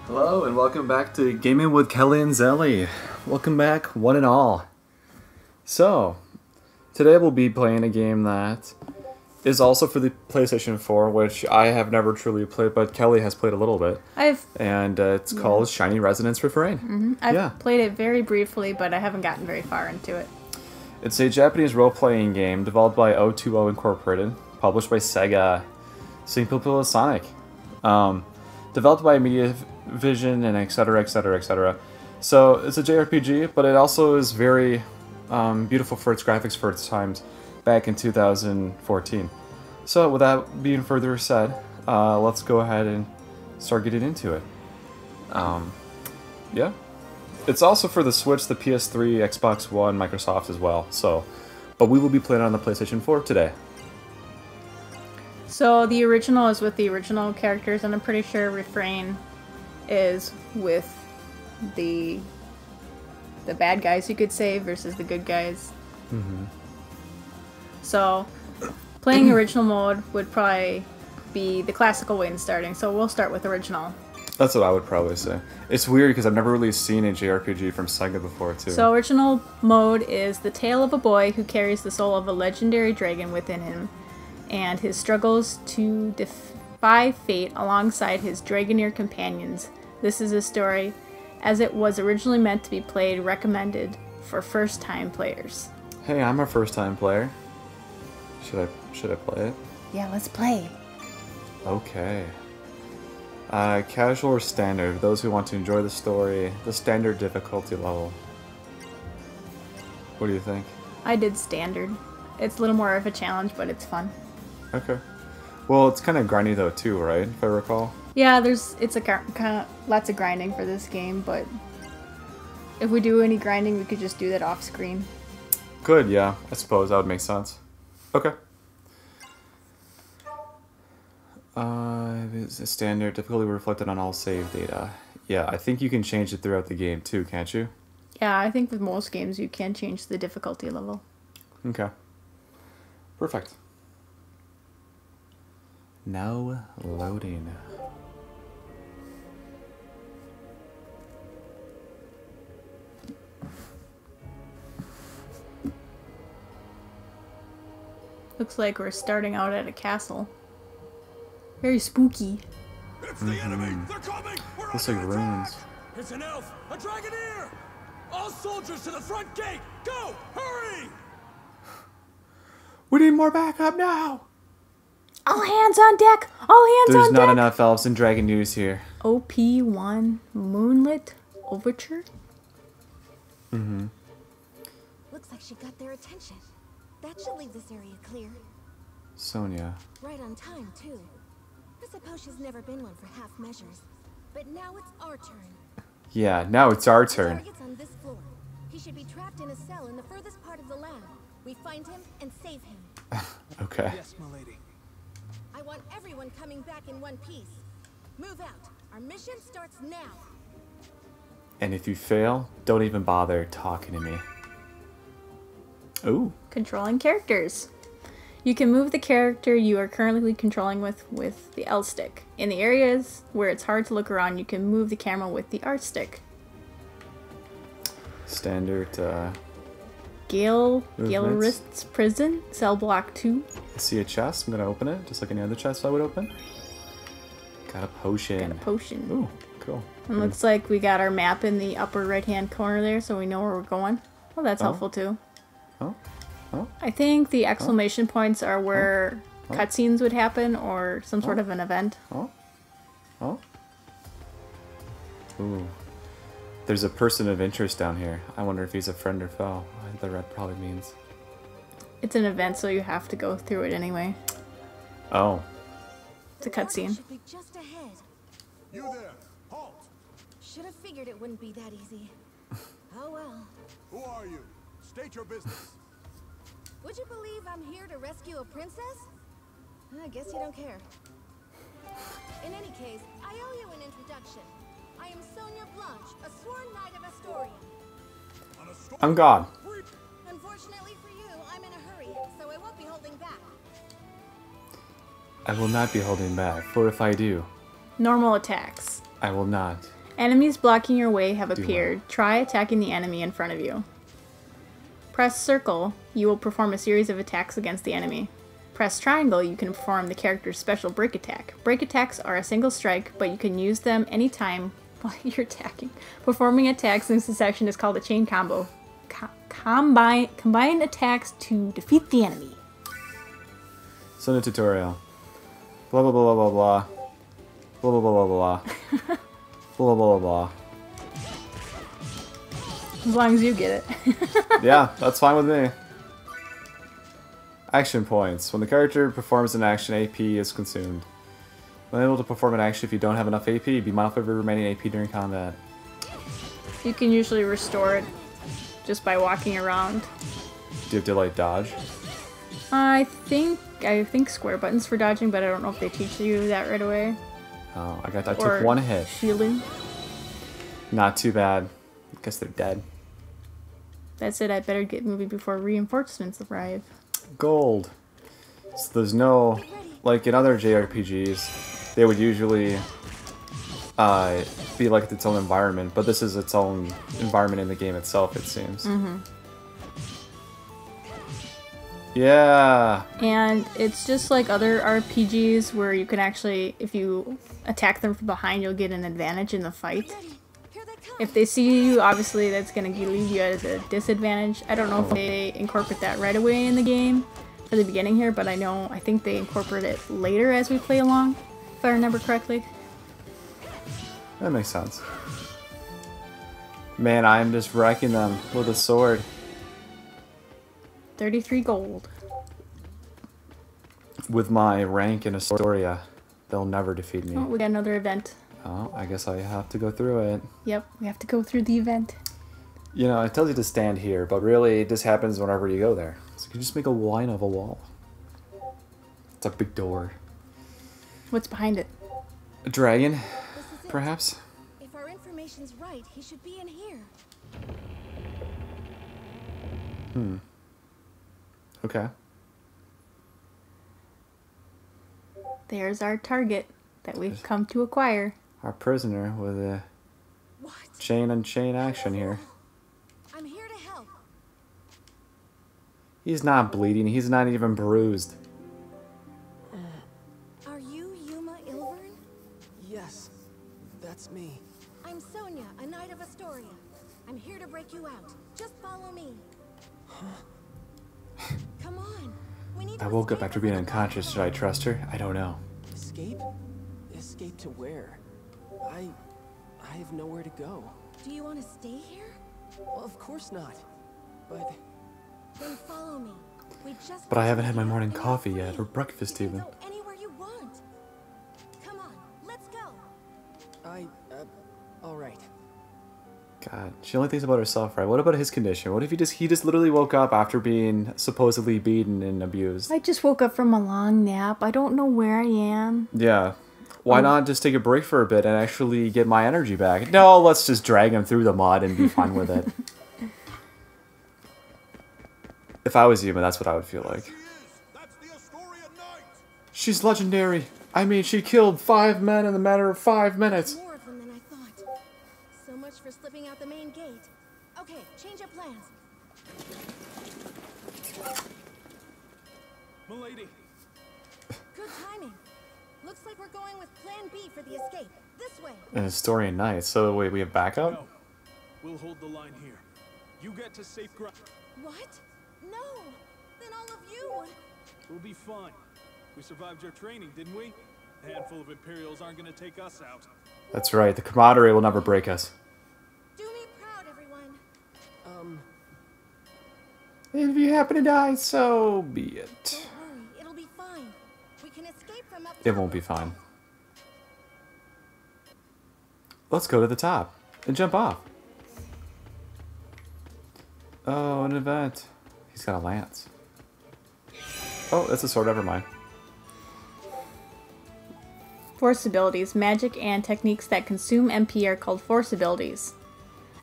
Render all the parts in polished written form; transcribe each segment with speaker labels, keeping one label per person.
Speaker 1: Hello and welcome back to Gaming with Kelly&Zelly. Welcome back, one and all. So, today we'll be playing a game that is also for the PlayStation 4, which I have never truly played, but Kelly has played a little bit. And it's called Shiny Resonance Refrain.
Speaker 2: I've played it very briefly, but I haven't gotten very far into it.
Speaker 1: It's a Japanese role-playing game developed by O2O Incorporated, published by Sega, same people as Sonic. Developed by Media Vision and etc, etc, etc. So it's a JRPG, but it also is very beautiful for its graphics for its times back in 2014. So with that being further said, let's go ahead and start getting into it. Yeah. It's also for the Switch, the PS3, Xbox One, Microsoft as well. So, but we will be playing on the PlayStation 4 today.
Speaker 2: So the original is with the original characters, and I'm pretty sure Refrain is with the bad guys, you could say, versus the good guys. So playing original mode would probably be the classical way in starting, so we'll start with original.
Speaker 1: That's what I would probably say. It's weird because I've never really seen a JRPG from Sega before, too.
Speaker 2: So original mode is the tale of a boy who carries the soul of a legendary dragon within him, and his struggles to defy fate alongside his Dragoneer companions. This is a story as it was originally meant to be played, recommended for first-time players.
Speaker 1: Hey, I'm a first-time player. Should I play it?
Speaker 2: Yeah, let's play.
Speaker 1: Okay. Casual or standard? Those who want to enjoy the story, the standard difficulty level. What do you think?
Speaker 2: I did standard. It's a little more of a challenge, but it's fun.
Speaker 1: Okay. Well, it's kind of grindy though too, right? If I recall.
Speaker 2: Yeah, it's a kind of lots of grinding for this game, but if we do any grinding, we could just do that off screen.
Speaker 1: Good, yeah. I suppose that would make sense. Okay. It's a standard difficulty reflected on all save data. Yeah, I think you can change it throughout the game too, can't you?
Speaker 2: Yeah, I think with most games you can change the difficulty level.
Speaker 1: Okay. Perfect. Now loading.
Speaker 2: Looks like we're starting out at a castle. Very spooky.
Speaker 3: It's the enemy! They're coming! We're
Speaker 1: Looks
Speaker 3: under
Speaker 1: like
Speaker 3: attack!
Speaker 1: ruins.
Speaker 3: It's an elf! A Dragoneer! All soldiers to the front gate! Go! Hurry!
Speaker 1: We need more backup now!
Speaker 2: All hands on deck! All hands
Speaker 1: There's
Speaker 2: on
Speaker 1: not
Speaker 2: deck!
Speaker 1: enough elves and Dragoneers here.
Speaker 2: OP1 Moonlit Overture?
Speaker 4: Looks like she got their attention. That should leave this area clear.
Speaker 1: Sonia.
Speaker 4: Right on time, too. I suppose she's never been one for half measures. But now it's our turn.
Speaker 1: Yeah, now it's our turn.
Speaker 4: Target's on this floor. He should be trapped in a cell in the furthest part of the lab. We find him and save him.
Speaker 1: Okay.
Speaker 3: Yes, milady.
Speaker 4: I want everyone coming back in one piece. Move out. Our mission starts now.
Speaker 1: And if you fail, don't even bother talking to me. Ooh.
Speaker 2: Controlling characters. You can move the character you are currently controlling with the L stick. In the areas where it's hard to look around, you can move the camera with the R stick.
Speaker 1: Standard,
Speaker 2: Galerist's Prison, Cell Block 2.
Speaker 1: I see a chest. I'm gonna open it, just like any other chest I would open. Got a potion.
Speaker 2: Got a potion.
Speaker 1: Ooh, cool.
Speaker 2: And looks like we got our map in the upper right-hand corner there, so we know where we're going. Well, that's helpful too.
Speaker 1: Oh. Oh.
Speaker 2: I think the exclamation points are where cutscenes would happen or some sort of an event.
Speaker 1: Oh. Oh. Ooh. There's a person of interest down here. I wonder if he's a friend or foe. The red probably means.
Speaker 2: It's an event, so you have to go through it anyway.
Speaker 1: Oh.
Speaker 2: It's a cutscene.
Speaker 4: Should be just ahead.
Speaker 3: You there! Halt!
Speaker 4: Should have figured it wouldn't be that easy. Oh well.
Speaker 3: Who are you? State your business.
Speaker 4: Would you believe I'm here to rescue a princess? I guess you don't care. In any case, I owe you an introduction. I am Sonia Blanche, a sworn knight of Astoria.
Speaker 1: I'm God.
Speaker 4: Unfortunately for you, I'm in a hurry, so I won't be holding back.
Speaker 1: I will not be holding back, for if I do,
Speaker 2: Normal attacks.
Speaker 1: I will not
Speaker 2: Enemies blocking your way have appeared. Try attacking the enemy in front of you. Press circle, you will perform a series of attacks against the enemy. Press triangle, you can perform the character's special break attack. Break attacks are a single strike, but you can use them anytime while you're attacking. Performing attacks in succession is called a chain combo. Combine attacks to defeat the enemy.
Speaker 1: So in the tutorial. Blah blah blah blah blah. Blah blah blah blah blah. Blah blah blah blah.
Speaker 2: As long as you get it.
Speaker 1: Yeah, that's fine with me. Action points. When the character performs an action, AP is consumed. When able to perform an action if you don't have enough AP, be mindful of your remaining AP during combat.
Speaker 2: You can usually restore it just by walking around.
Speaker 1: Do you have to like dodge?
Speaker 2: I think square buttons for dodging, but I don't know if they teach you that right away.
Speaker 1: Oh, I took one hit.
Speaker 2: Shielding.
Speaker 1: Not too bad. I guess they're dead.
Speaker 2: That's it. I better get moving before reinforcements arrive.
Speaker 1: Gold. So there's no, like in other JRPGs, they would usually be like its own environment, but this is its own environment in the game itself, it seems. Mm-hmm. Yeah. And
Speaker 2: it's just like other RPGs where you can actually, if you attack them from behind, you'll get an advantage in the fight. If they see you, obviously that's going to leave you at a disadvantage. I don't know if they incorporate that right away in the game for the beginning here, but I think they incorporate it later as we play along, if I remember correctly.
Speaker 1: That makes sense. Man, I'm just wrecking them with a sword.
Speaker 2: 33 gold.
Speaker 1: With my rank in Astoria, they'll never defeat me.
Speaker 2: Oh, we got another event.
Speaker 1: Oh, I guess I have to go through it.
Speaker 2: Yep, we have to go through the event.
Speaker 1: You know, it tells you to stand here, but really it just happens whenever you go there. So you can just make a line of a wall. It's a big door.
Speaker 2: What's behind it?
Speaker 1: A dragon, perhaps?
Speaker 4: If our information's right, he should be in here.
Speaker 1: Okay.
Speaker 2: There's our target that we've come to acquire.
Speaker 1: Our prisoner with a chain on chain action here.
Speaker 4: I'm here to help.
Speaker 1: He's not bleeding. He's not even bruised.
Speaker 4: Are you Yuma Ilvern?
Speaker 5: Yes, that's me.
Speaker 4: I'm Sonia, a knight of Astoria. I'm here to break you out. Just follow me. Come on. We need to
Speaker 1: I woke up
Speaker 4: escape
Speaker 1: after being
Speaker 4: from the
Speaker 1: unconscious. Should I trust her? I don't know.
Speaker 5: Escape? Escape to where? I have nowhere to go.
Speaker 4: Do you want to stay here?
Speaker 5: Well, of course not. But
Speaker 4: Then follow me. We just
Speaker 1: But I haven't had my morning
Speaker 4: and you're
Speaker 1: coffee yet,
Speaker 4: free.
Speaker 1: or breakfast
Speaker 4: You can
Speaker 1: even.
Speaker 4: go anywhere you want. Come on, let's go.
Speaker 5: all right.
Speaker 1: God, she only thinks about herself, right? What about his condition? What if he just literally woke up after being supposedly beaten and abused?
Speaker 2: I just woke up from a long nap. I don't know where I am.
Speaker 1: Yeah. Why not just take a break for a bit and actually get my energy back? No, let's just drag him through the mud and be fine with it. If I was Yuma, that's what I would feel like.
Speaker 3: That's the Astoria Knight!
Speaker 1: She's legendary. I mean, she killed 5 men in the matter of 5 minutes.
Speaker 4: More of them than I thought. So much for slipping out the main gate. Okay, change your plans.
Speaker 3: Milady,
Speaker 4: Good timing. Looks like we're going with Plan B for the escape. This way.
Speaker 1: An Astorian Knight. So wait, we have backup?
Speaker 3: no. We'll hold the line here. You get to safe ground.
Speaker 4: What? No. Then all of you.
Speaker 3: We'll be fine. We survived your training, didn't we? A handful of Imperials aren't gonna take us out.
Speaker 1: That's right. The camaraderie will never break us.
Speaker 4: Do me proud, everyone.
Speaker 1: If you happen to die, so be it.
Speaker 4: Don't worry, it'll be fine. We can escape from up
Speaker 1: It
Speaker 4: top.
Speaker 1: won't be fine. Let's go to the top and jump off. Oh, an event. He's got a lance. Oh, that's a sword. Never mind.
Speaker 2: Force abilities. Magic and techniques that consume MP are called force abilities.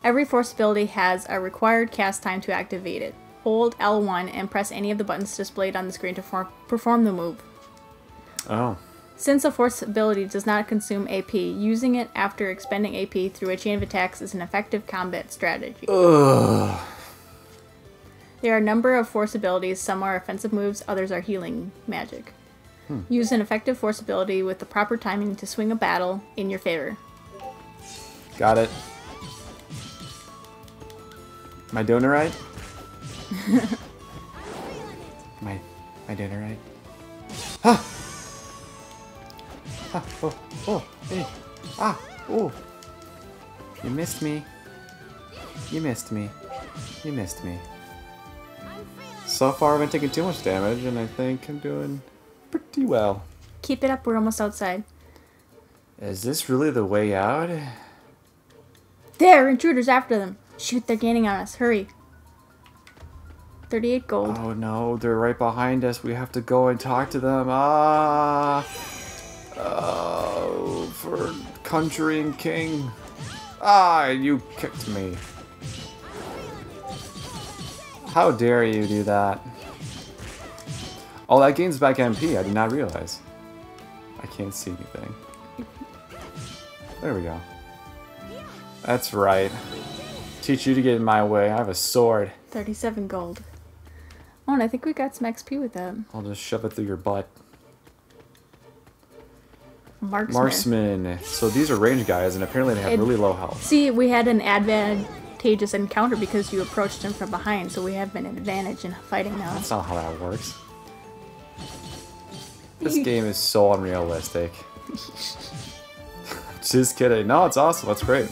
Speaker 2: Every force ability has a required cast time to activate it. Hold L1 and press any of the buttons displayed on the screen to perform the move.
Speaker 1: Oh.
Speaker 2: Since a force ability does not consume AP, using it after expending AP through a chain of attacks is an effective combat strategy.
Speaker 1: Ugh.
Speaker 2: There are a number of force abilities. Some are offensive moves, others are healing magic. Use an effective force ability with the proper timing to swing a battle in your favor.
Speaker 1: Got it. Am I doing it right? Am I doing it right? Ha! Ah, oh, hey. Ah, oh. You missed me. You missed me. You missed me. So far, I've been taking too much damage, and I think I'm doing pretty well.
Speaker 2: Keep it up, we're almost outside.
Speaker 1: Is this really the way out?
Speaker 2: There! Intruders after them! Shoot, they're gaining on us. Hurry. 38 gold.
Speaker 1: Oh no, they're right behind us. We have to go and talk to them. Ah! Oh, for country and king. Ah, you kicked me. How dare you do that? Oh, that gains back MP. I did not realize. I can't see anything. There we go. That's right. Teach you to get in my way. I have a sword.
Speaker 2: 37 gold. Oh, and I think we got some XP with that.
Speaker 1: I'll just shove it through your butt.
Speaker 2: Marksman.
Speaker 1: So these are range guys, and apparently they have really low health.
Speaker 2: See, we had an advantageous encounter because you approached him from behind, so we have an advantage in fighting now.
Speaker 1: That's not how that works. This game is so unrealistic. Just kidding. No, it's awesome. That's great.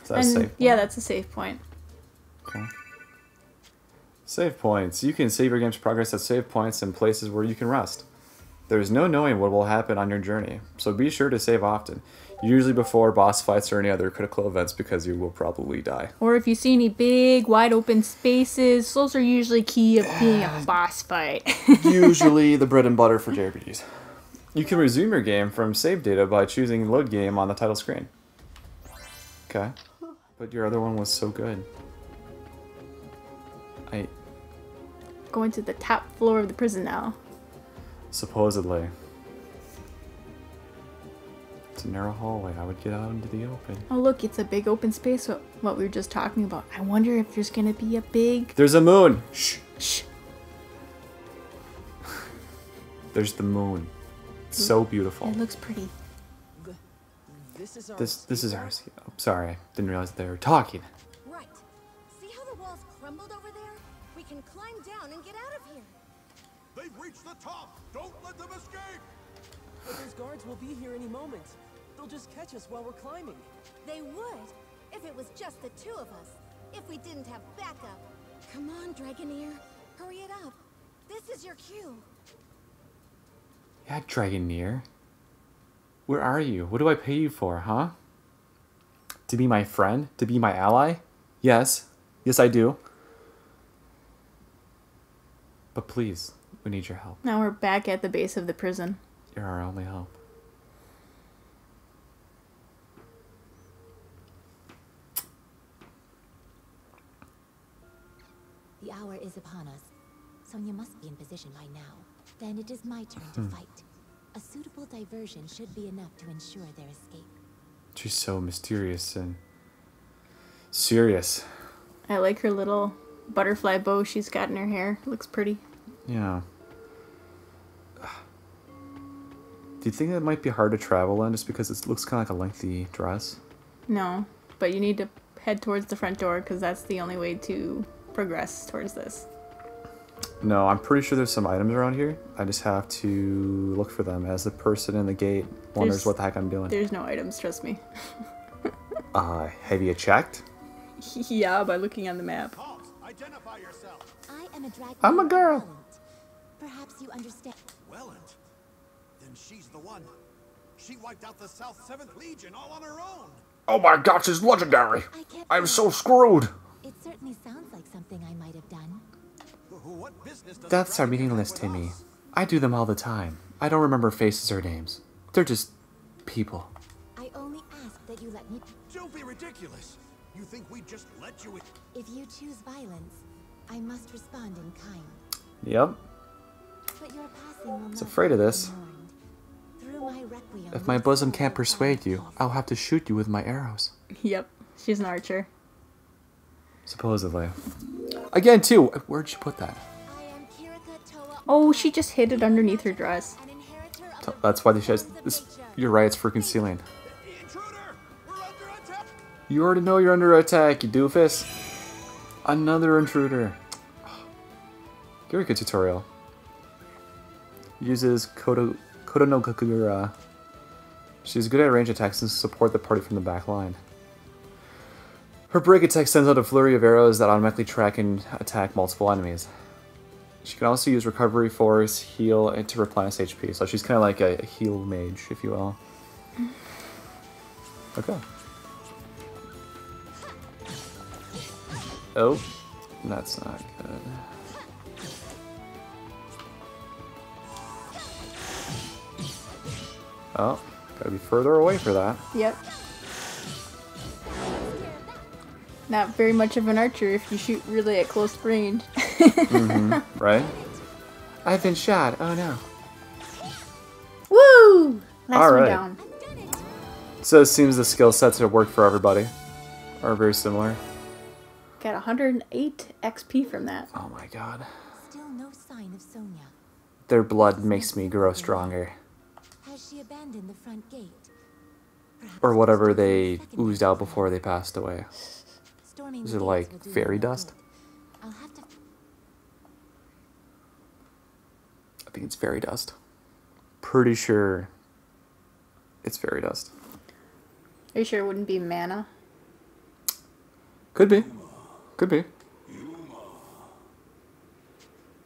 Speaker 1: Is that a save point?
Speaker 2: Yeah, that's a save point.
Speaker 1: Okay. Save points. You can save your game's progress at save points in places where you can rest. There is no knowing what will happen on your journey, so be sure to save often. Usually before boss fights or any other critical events, because you will probably die.
Speaker 2: Or if you see any big, wide open spaces, those are usually key of being a boss fight.
Speaker 1: Usually the bread and butter for JRPGs. You can resume your game from save data by choosing load game on the title screen. Okay. But your other one was so good.
Speaker 2: Going to the top floor of the prison now.
Speaker 1: Supposedly. It's a narrow hallway. I would get out into the open.
Speaker 2: Oh look, it's a big open space, what we were just talking about. I wonder if there's gonna be a big...
Speaker 1: There's a moon! Shh!
Speaker 2: Shh!
Speaker 1: There's the moon. It's so beautiful.
Speaker 2: It looks pretty.
Speaker 5: This is our
Speaker 1: This is ours. Oh, sorry, didn't realize they were talking.
Speaker 4: Right. See how the walls crumbled over there? We can climb down and get out of here.
Speaker 3: They've reached the top! Don't let them escape!
Speaker 5: But those guards will be here any moment. They'll just catch us while we're climbing.
Speaker 4: They would, if it was just the two of us. If we didn't have backup. Come on, Dragoneer. Hurry it up. This is your cue.
Speaker 1: Yeah, Dragoneer. Where are you? What do I pay you for, huh? To be my friend? To be my ally? Yes. Yes, I do. But please, we need your help.
Speaker 2: Now we're back at the base of the prison.
Speaker 1: You're our only hope.
Speaker 6: The hour is upon us. Sonya must be in position by now. Then it is my turn to fight. A suitable diversion should be enough to ensure their escape.
Speaker 1: She's so mysterious and serious.
Speaker 2: I like her little butterfly bow she's got in her hair. Looks pretty.
Speaker 1: Yeah. Do you think it might be hard to travel in just because it looks kind of like a lengthy dress?
Speaker 2: No, but you need to head towards the front door because that's the only way to progress towards this.
Speaker 1: No, I'm pretty sure there's some items around here. I just have to look for them as the person in the gate wonders what the heck I'm doing.
Speaker 2: There's no items, trust me.
Speaker 1: Have you checked?
Speaker 2: Yeah, by looking on the map.
Speaker 3: Hobbs, identify yourself!
Speaker 6: I am a dragon.
Speaker 1: I'm a girl.
Speaker 6: Perhaps you understand.
Speaker 3: Welland? Then she's the one. She wiped out the South 7th Legion all on her own!
Speaker 1: Oh my gosh, it's legendary!
Speaker 6: I can't.
Speaker 1: I'm so screwed!
Speaker 6: It certainly sounds like something I might have done.
Speaker 3: What business does
Speaker 1: That's our
Speaker 3: Dragoneer
Speaker 1: meaningless,
Speaker 3: have with
Speaker 1: Timmy.
Speaker 3: us?
Speaker 1: I do them all the time. I don't remember faces or names. They're just people.
Speaker 6: I only ask that you let me.
Speaker 3: Don't be ridiculous! You think we'd just let you in?
Speaker 6: If you choose violence, I must respond in kind.
Speaker 1: Yep.
Speaker 6: But your passive
Speaker 1: It's afraid of this.
Speaker 6: Through my requiem,
Speaker 1: If my bosom can't persuade you, I'll have to shoot you with my arrows.
Speaker 2: Yep, she's an archer.
Speaker 1: Supposedly. Again, too, where'd she put that?
Speaker 4: I am Kirika Toa.
Speaker 2: Oh, she just hid it underneath her dress.
Speaker 4: An inheritor of
Speaker 1: That's why she has
Speaker 4: the
Speaker 1: this.
Speaker 4: nature.
Speaker 1: You're right, it's freaking ceiling.
Speaker 3: Intruder! We're under attack!
Speaker 1: You already know you're under attack, you doofus. Another intruder. Kirika tutorial. Uses Kodo no Kakura. She's good at range attacks and support the party from the back line. Her break attack sends out a flurry of arrows that automatically track and attack multiple enemies. She can also use recovery, force, heal, and to replenish HP. So she's kind of like a heal mage, if you will. Okay. Oh, that's not good. Oh, gotta be further away for that.
Speaker 2: Yep. Not very much of an archer if you shoot really at close range.
Speaker 1: Right? I've been shot. Oh no.
Speaker 2: Woo! Last
Speaker 1: All
Speaker 2: one
Speaker 1: right.
Speaker 2: down.
Speaker 1: So it seems the skill sets that work for everybody are very similar.
Speaker 2: Got 108 XP from that.
Speaker 1: Oh my god.
Speaker 6: Still no sign of Sonia.
Speaker 1: Their blood makes me grow stronger.
Speaker 6: Has she abandoned the front gate? Perhaps
Speaker 1: Or whatever
Speaker 6: there's
Speaker 1: they
Speaker 6: a second
Speaker 1: oozed out before they passed away.
Speaker 6: Storming
Speaker 1: Is
Speaker 6: the
Speaker 1: it
Speaker 6: gates
Speaker 1: like
Speaker 6: will do
Speaker 1: fairy
Speaker 6: no
Speaker 1: dust?
Speaker 6: good. I'll have to.
Speaker 1: I think it's fairy dust. Pretty sure it's fairy dust.
Speaker 2: Are you sure it wouldn't be mana?
Speaker 1: Could be. Could be.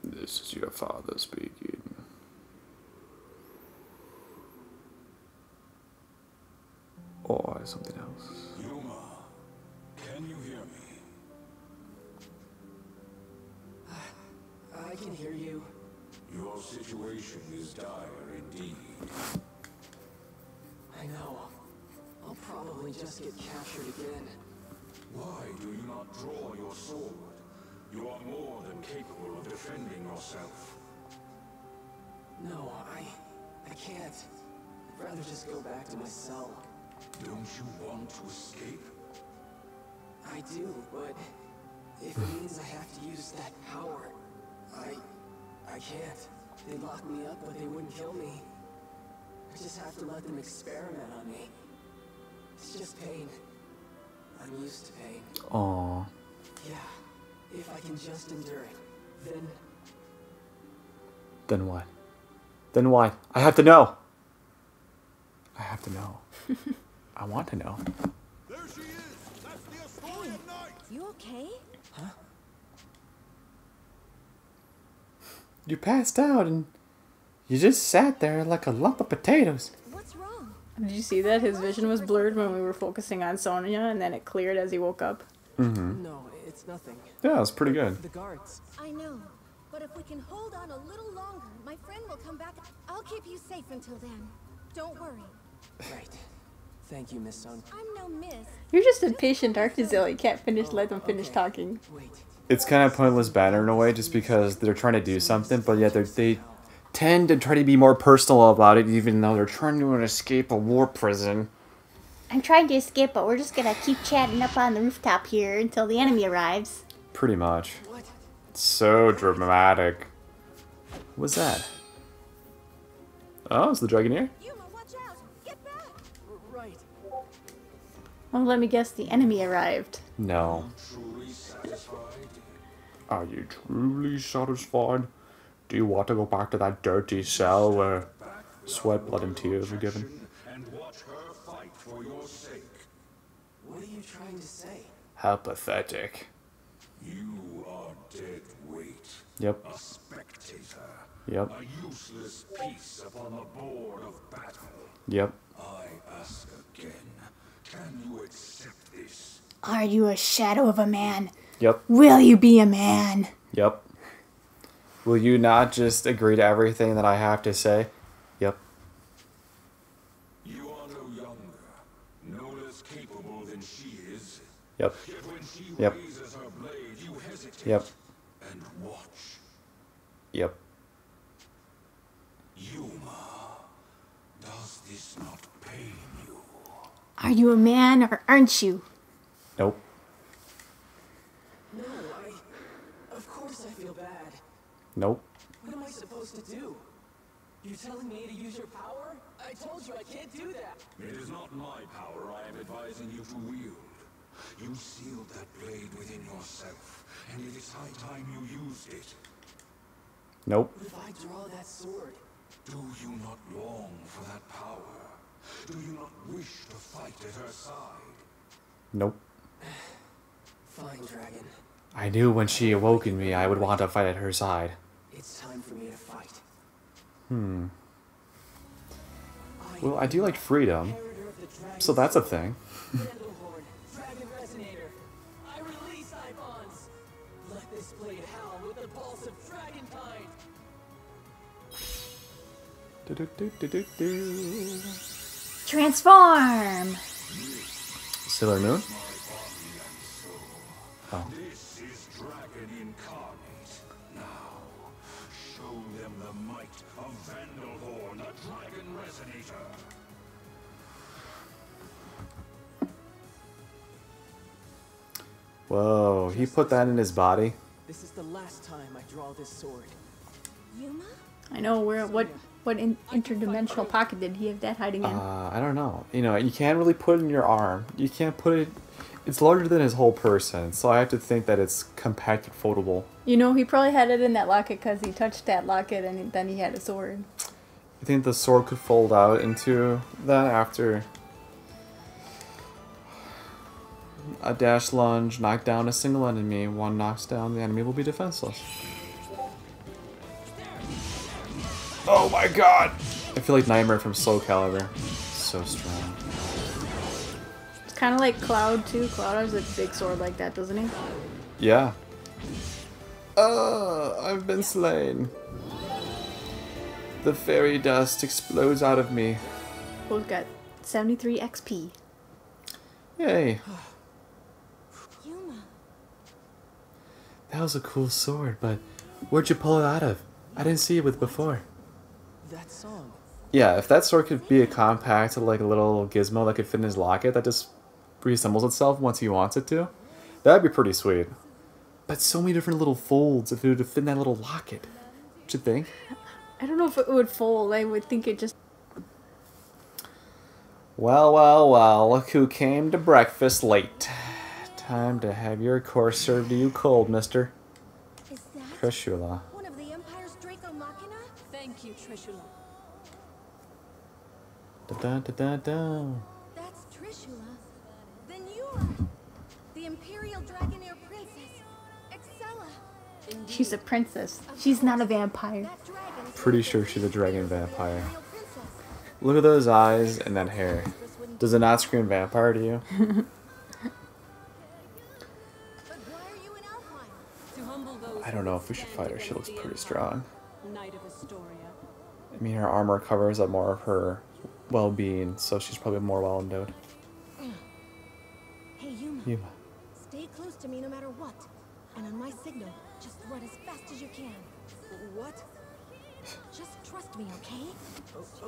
Speaker 1: This is your father speaking. Or something else.
Speaker 3: Yuma, can you hear me?
Speaker 5: I can hear you.
Speaker 3: Your situation is dire indeed.
Speaker 5: I know. I'll probably just get captured again.
Speaker 3: Why do you not draw your sword? You are more than capable of defending yourself.
Speaker 5: No, I can't. I'd rather just go back to my cell.
Speaker 3: Don't you want to escape?
Speaker 5: I do, but if it means I have to use that power, I can't. They'd lock me up, but they wouldn't kill me. I just have to let them experiment on me. It's just pain. I'm used to pain.
Speaker 1: Aww.
Speaker 5: Yeah, if I can just endure it, then
Speaker 1: Then what? Then what? I have to know. I have to know. I want to know.
Speaker 3: There she is! That's the Asturian Knight!
Speaker 4: You okay?
Speaker 1: You passed out and you just sat there like a lump of potatoes.
Speaker 4: What's wrong?
Speaker 2: Did you see that? His vision was blurred when we were focusing on Sonia, and then it cleared as he woke up.
Speaker 5: no, it's nothing.
Speaker 1: Yeah, it was pretty good.
Speaker 5: The guards.
Speaker 4: I know. But if we can hold on a little longer, my friend will come back. I'll keep you safe until then. Don't worry.
Speaker 5: Right. Thank you, Miss Sun.
Speaker 4: I'm no miss.
Speaker 2: You're just impatient, aren't you, Zelly? Can't let them finish
Speaker 5: Okay.
Speaker 2: talking.
Speaker 5: Wait.
Speaker 1: It's kind of pointless banner in a way, just because they're trying to do something, but yet they tend to try to be more personal about it, even though they're trying to escape a war prison.
Speaker 2: I'm trying to escape, but we're just gonna keep chatting up on the rooftop here until the enemy arrives.
Speaker 1: Pretty much.
Speaker 5: What?
Speaker 1: It's so dramatic. What's that? Oh, it's the Dragoneer?
Speaker 4: Yuma, watch out! Get back!
Speaker 5: Right.
Speaker 2: Oh, let me guess, the enemy arrived.
Speaker 1: No.
Speaker 3: Truly satisfied?
Speaker 1: Are you truly satisfied? Do you want to go back to that dirty cell where sweat, blood, and tears were given?
Speaker 3: And watch her fight for your sake.
Speaker 5: What are you trying to say?
Speaker 1: How pathetic.
Speaker 3: You are dead weight.
Speaker 1: Yep.
Speaker 3: A spectator.
Speaker 1: Yep.
Speaker 3: A useless piece upon the board of battle.
Speaker 1: Yep.
Speaker 3: I ask again, can you accept this?
Speaker 2: Are you a shadow of a man?
Speaker 1: Yep.
Speaker 2: Will you be a man?
Speaker 1: Yep. Will you not just agree to everything that I have to say? Yep.
Speaker 3: You are no younger, no less capable than she is.
Speaker 1: Yep.
Speaker 3: Yet when she
Speaker 1: Yep.
Speaker 3: raises her blade, you hesitate.
Speaker 1: Yep.
Speaker 3: And watch.
Speaker 1: Yep.
Speaker 2: Are you a man or aren't you?
Speaker 1: Nope.
Speaker 5: No, of course I feel bad.
Speaker 1: Nope.
Speaker 5: What am I supposed to do? You're telling me to use your power? I told you I can't do that.
Speaker 3: It is not my power I am advising you to wield. You sealed that blade within yourself, and it is high time you used it.
Speaker 1: Nope.
Speaker 5: What if I draw that sword?
Speaker 3: Do you not long for that power? Do you not wish to fight at her side?
Speaker 1: Nope.
Speaker 5: Fine, Dragon.
Speaker 1: I knew when she awoke in me I would want to fight at her side.
Speaker 5: It's time for me to fight.
Speaker 1: Well, I do like freedom, so that's a thing.
Speaker 5: Candlehorn, Dragon Resonator. I release Icons. Let this blade howl with the pulse of Dragonkind.
Speaker 1: Do-do-do-do-do-do.
Speaker 2: Transform!
Speaker 1: Sailor Moon? Oh.
Speaker 3: This is Dragon incarnate. Now, show them the might of Vandalhorn, the Dragon Resonator.
Speaker 1: Whoa, he put that in his body?
Speaker 5: This is the last time I draw this sword.
Speaker 4: Yuma?
Speaker 2: I know what interdimensional pocket did he have that hiding in?
Speaker 1: I don't know. You know, you can't really put it in your arm. You can't put it... It's larger than his whole person, so I have to think that it's compacted foldable.
Speaker 2: You know, he probably had it in that locket because he touched that locket and then he had a sword.
Speaker 1: You think the sword could fold out into that after a dash lunge, knock down a single enemy, one knocks down, the enemy will be defenseless. Oh my god! I feel like Nightmare from Soul Calibur. So strong.
Speaker 2: It's kind of like Cloud too. Cloud has a big sword like that, doesn't he?
Speaker 1: Yeah. I've been slain. The fairy dust explodes out of me.
Speaker 2: We've got 73 XP.
Speaker 1: Yay.
Speaker 4: Yuma.
Speaker 1: That was a cool sword, but where'd you pull it out of? I didn't see it with before.
Speaker 5: That song.
Speaker 1: Yeah, if that sword could be a compact, like a little gizmo that could fit in his locket that just reassembles itself once he wants it to, that'd be pretty sweet. But so many different little folds if it would fit in that little locket. What you think?
Speaker 2: I don't know if it would fold. I would think it just...
Speaker 1: Well, well, well, look who came to breakfast late. Time to have your course served to you cold, mister.
Speaker 4: Is that
Speaker 1: Trishula.
Speaker 4: one of the Empire's Draco Machina?
Speaker 6: Thank you, Trishula.
Speaker 1: Da-da-da-da-da.
Speaker 4: That's Trishula. Then you are the Imperial Dragoneer Princess, Excella.
Speaker 2: She's a princess. She's not a vampire.
Speaker 4: That dragon is
Speaker 1: Pretty sure she's a dragon vampire. Look at those eyes and that hair. Does it not scream vampire to you?
Speaker 4: But why are you in Alpine?
Speaker 6: To humble those
Speaker 1: I don't know if we should fight her. She looks pretty strong.
Speaker 6: Knight of Astoria.
Speaker 1: I mean, her armor covers up more of her well-being, so she's probably more well-endowed.
Speaker 4: Hey, Yuma.
Speaker 1: Yuma.
Speaker 4: Stay close to me no matter what. And on my signal, just run as fast as you can.
Speaker 5: What?
Speaker 4: Just trust me, okay?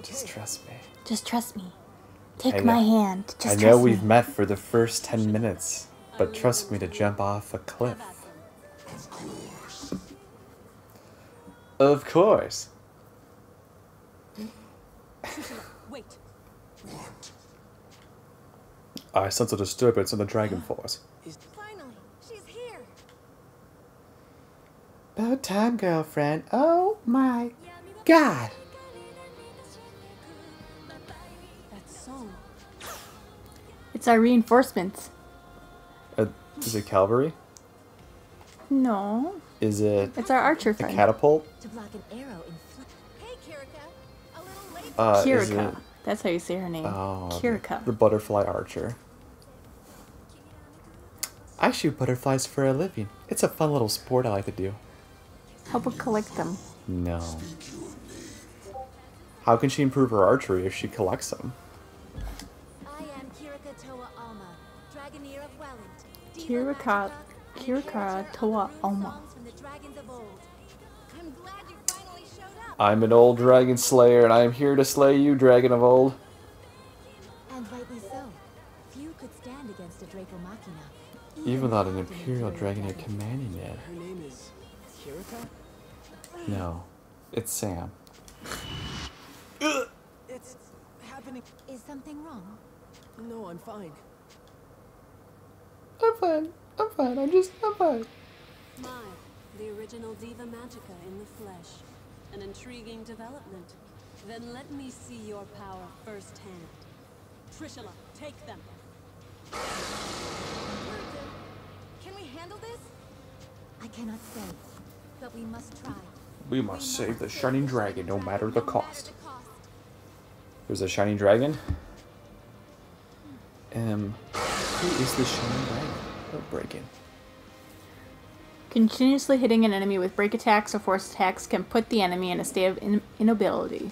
Speaker 1: Just trust me.
Speaker 2: Just trust me. Take
Speaker 1: I
Speaker 2: my
Speaker 1: know-
Speaker 2: hand. Just
Speaker 1: I
Speaker 2: trust
Speaker 1: know
Speaker 2: me.
Speaker 1: we've met for the first 10 minutes, but trust me to jump off a cliff.
Speaker 3: Of course.
Speaker 1: Of course.
Speaker 6: Wait.
Speaker 3: What?
Speaker 1: I sense a disturbance in the Dragon Force.
Speaker 4: Finally, she's here.
Speaker 1: About time, girlfriend. Oh my god.
Speaker 6: That song.
Speaker 2: It's our reinforcements.
Speaker 1: Is it cavalry?
Speaker 2: No.
Speaker 1: Is it
Speaker 2: It's our archer
Speaker 1: a
Speaker 2: friend.
Speaker 1: catapult?
Speaker 6: To block an arrow in flight.
Speaker 4: Hey, Kirika. A little late.
Speaker 1: Is
Speaker 2: Kirika.
Speaker 1: it
Speaker 2: That's how you say her name. Kirika.
Speaker 1: the butterfly archer? I shoot butterflies for a living. It's a fun little sport I like to do.
Speaker 2: Help her collect them.
Speaker 1: No. How can she improve her archery if she collects them?
Speaker 6: I am Kirika Toa Alma, Dragoneer of Welland.
Speaker 2: Kirika Toa Alma.
Speaker 6: Songs from the dragons of old.
Speaker 4: I'm glad you finally showed up.
Speaker 1: I'm an old dragon slayer, and I am here to slay you, dragon of old.
Speaker 6: And rightly so.
Speaker 1: Even without an Imperial Dragoneer commanding it.
Speaker 5: Her name is Kirika?
Speaker 1: No, it's Sam.
Speaker 5: It's happening.
Speaker 6: Is something wrong?
Speaker 5: No, I'm fine.
Speaker 1: I'm fine. I'm fine. I'm fine.
Speaker 7: My, the original Diva Magica in the flesh. An intriguing development. Then let me see your power firsthand. Trishula, take them.
Speaker 4: Can we handle this?
Speaker 6: I cannot say, but we must try.
Speaker 1: We must save the Shining Dragon, no matter the cost.
Speaker 4: The cost.
Speaker 1: There's a Shining Dragon. Who is the Shining Dragon? Oh, break-in.
Speaker 2: Continuously hitting an enemy with break attacks or force attacks can put the enemy in a state of inability.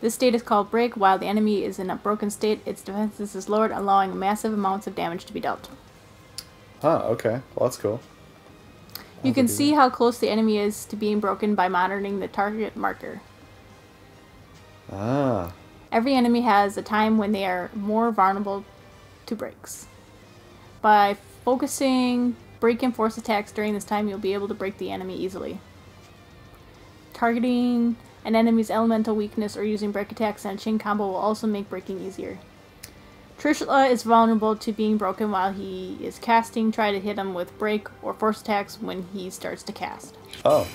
Speaker 2: This state is called break. While the enemy is in a broken state, its defenses is lowered, allowing massive amounts of damage to be dealt.
Speaker 1: Huh, okay. Well, that's cool.
Speaker 2: You can see how close the enemy is to being broken by monitoring the target marker.
Speaker 1: Ah.
Speaker 2: Every enemy has a time when they are more vulnerable to breaks. By focusing break and force attacks during this time, you'll be able to break the enemy easily. Targeting an enemy's elemental weakness or using break attacks and a chain combo will also make breaking easier. Trishula is vulnerable to being broken while he is casting. Try to hit him with break or force attacks when he starts to cast.
Speaker 1: Oh.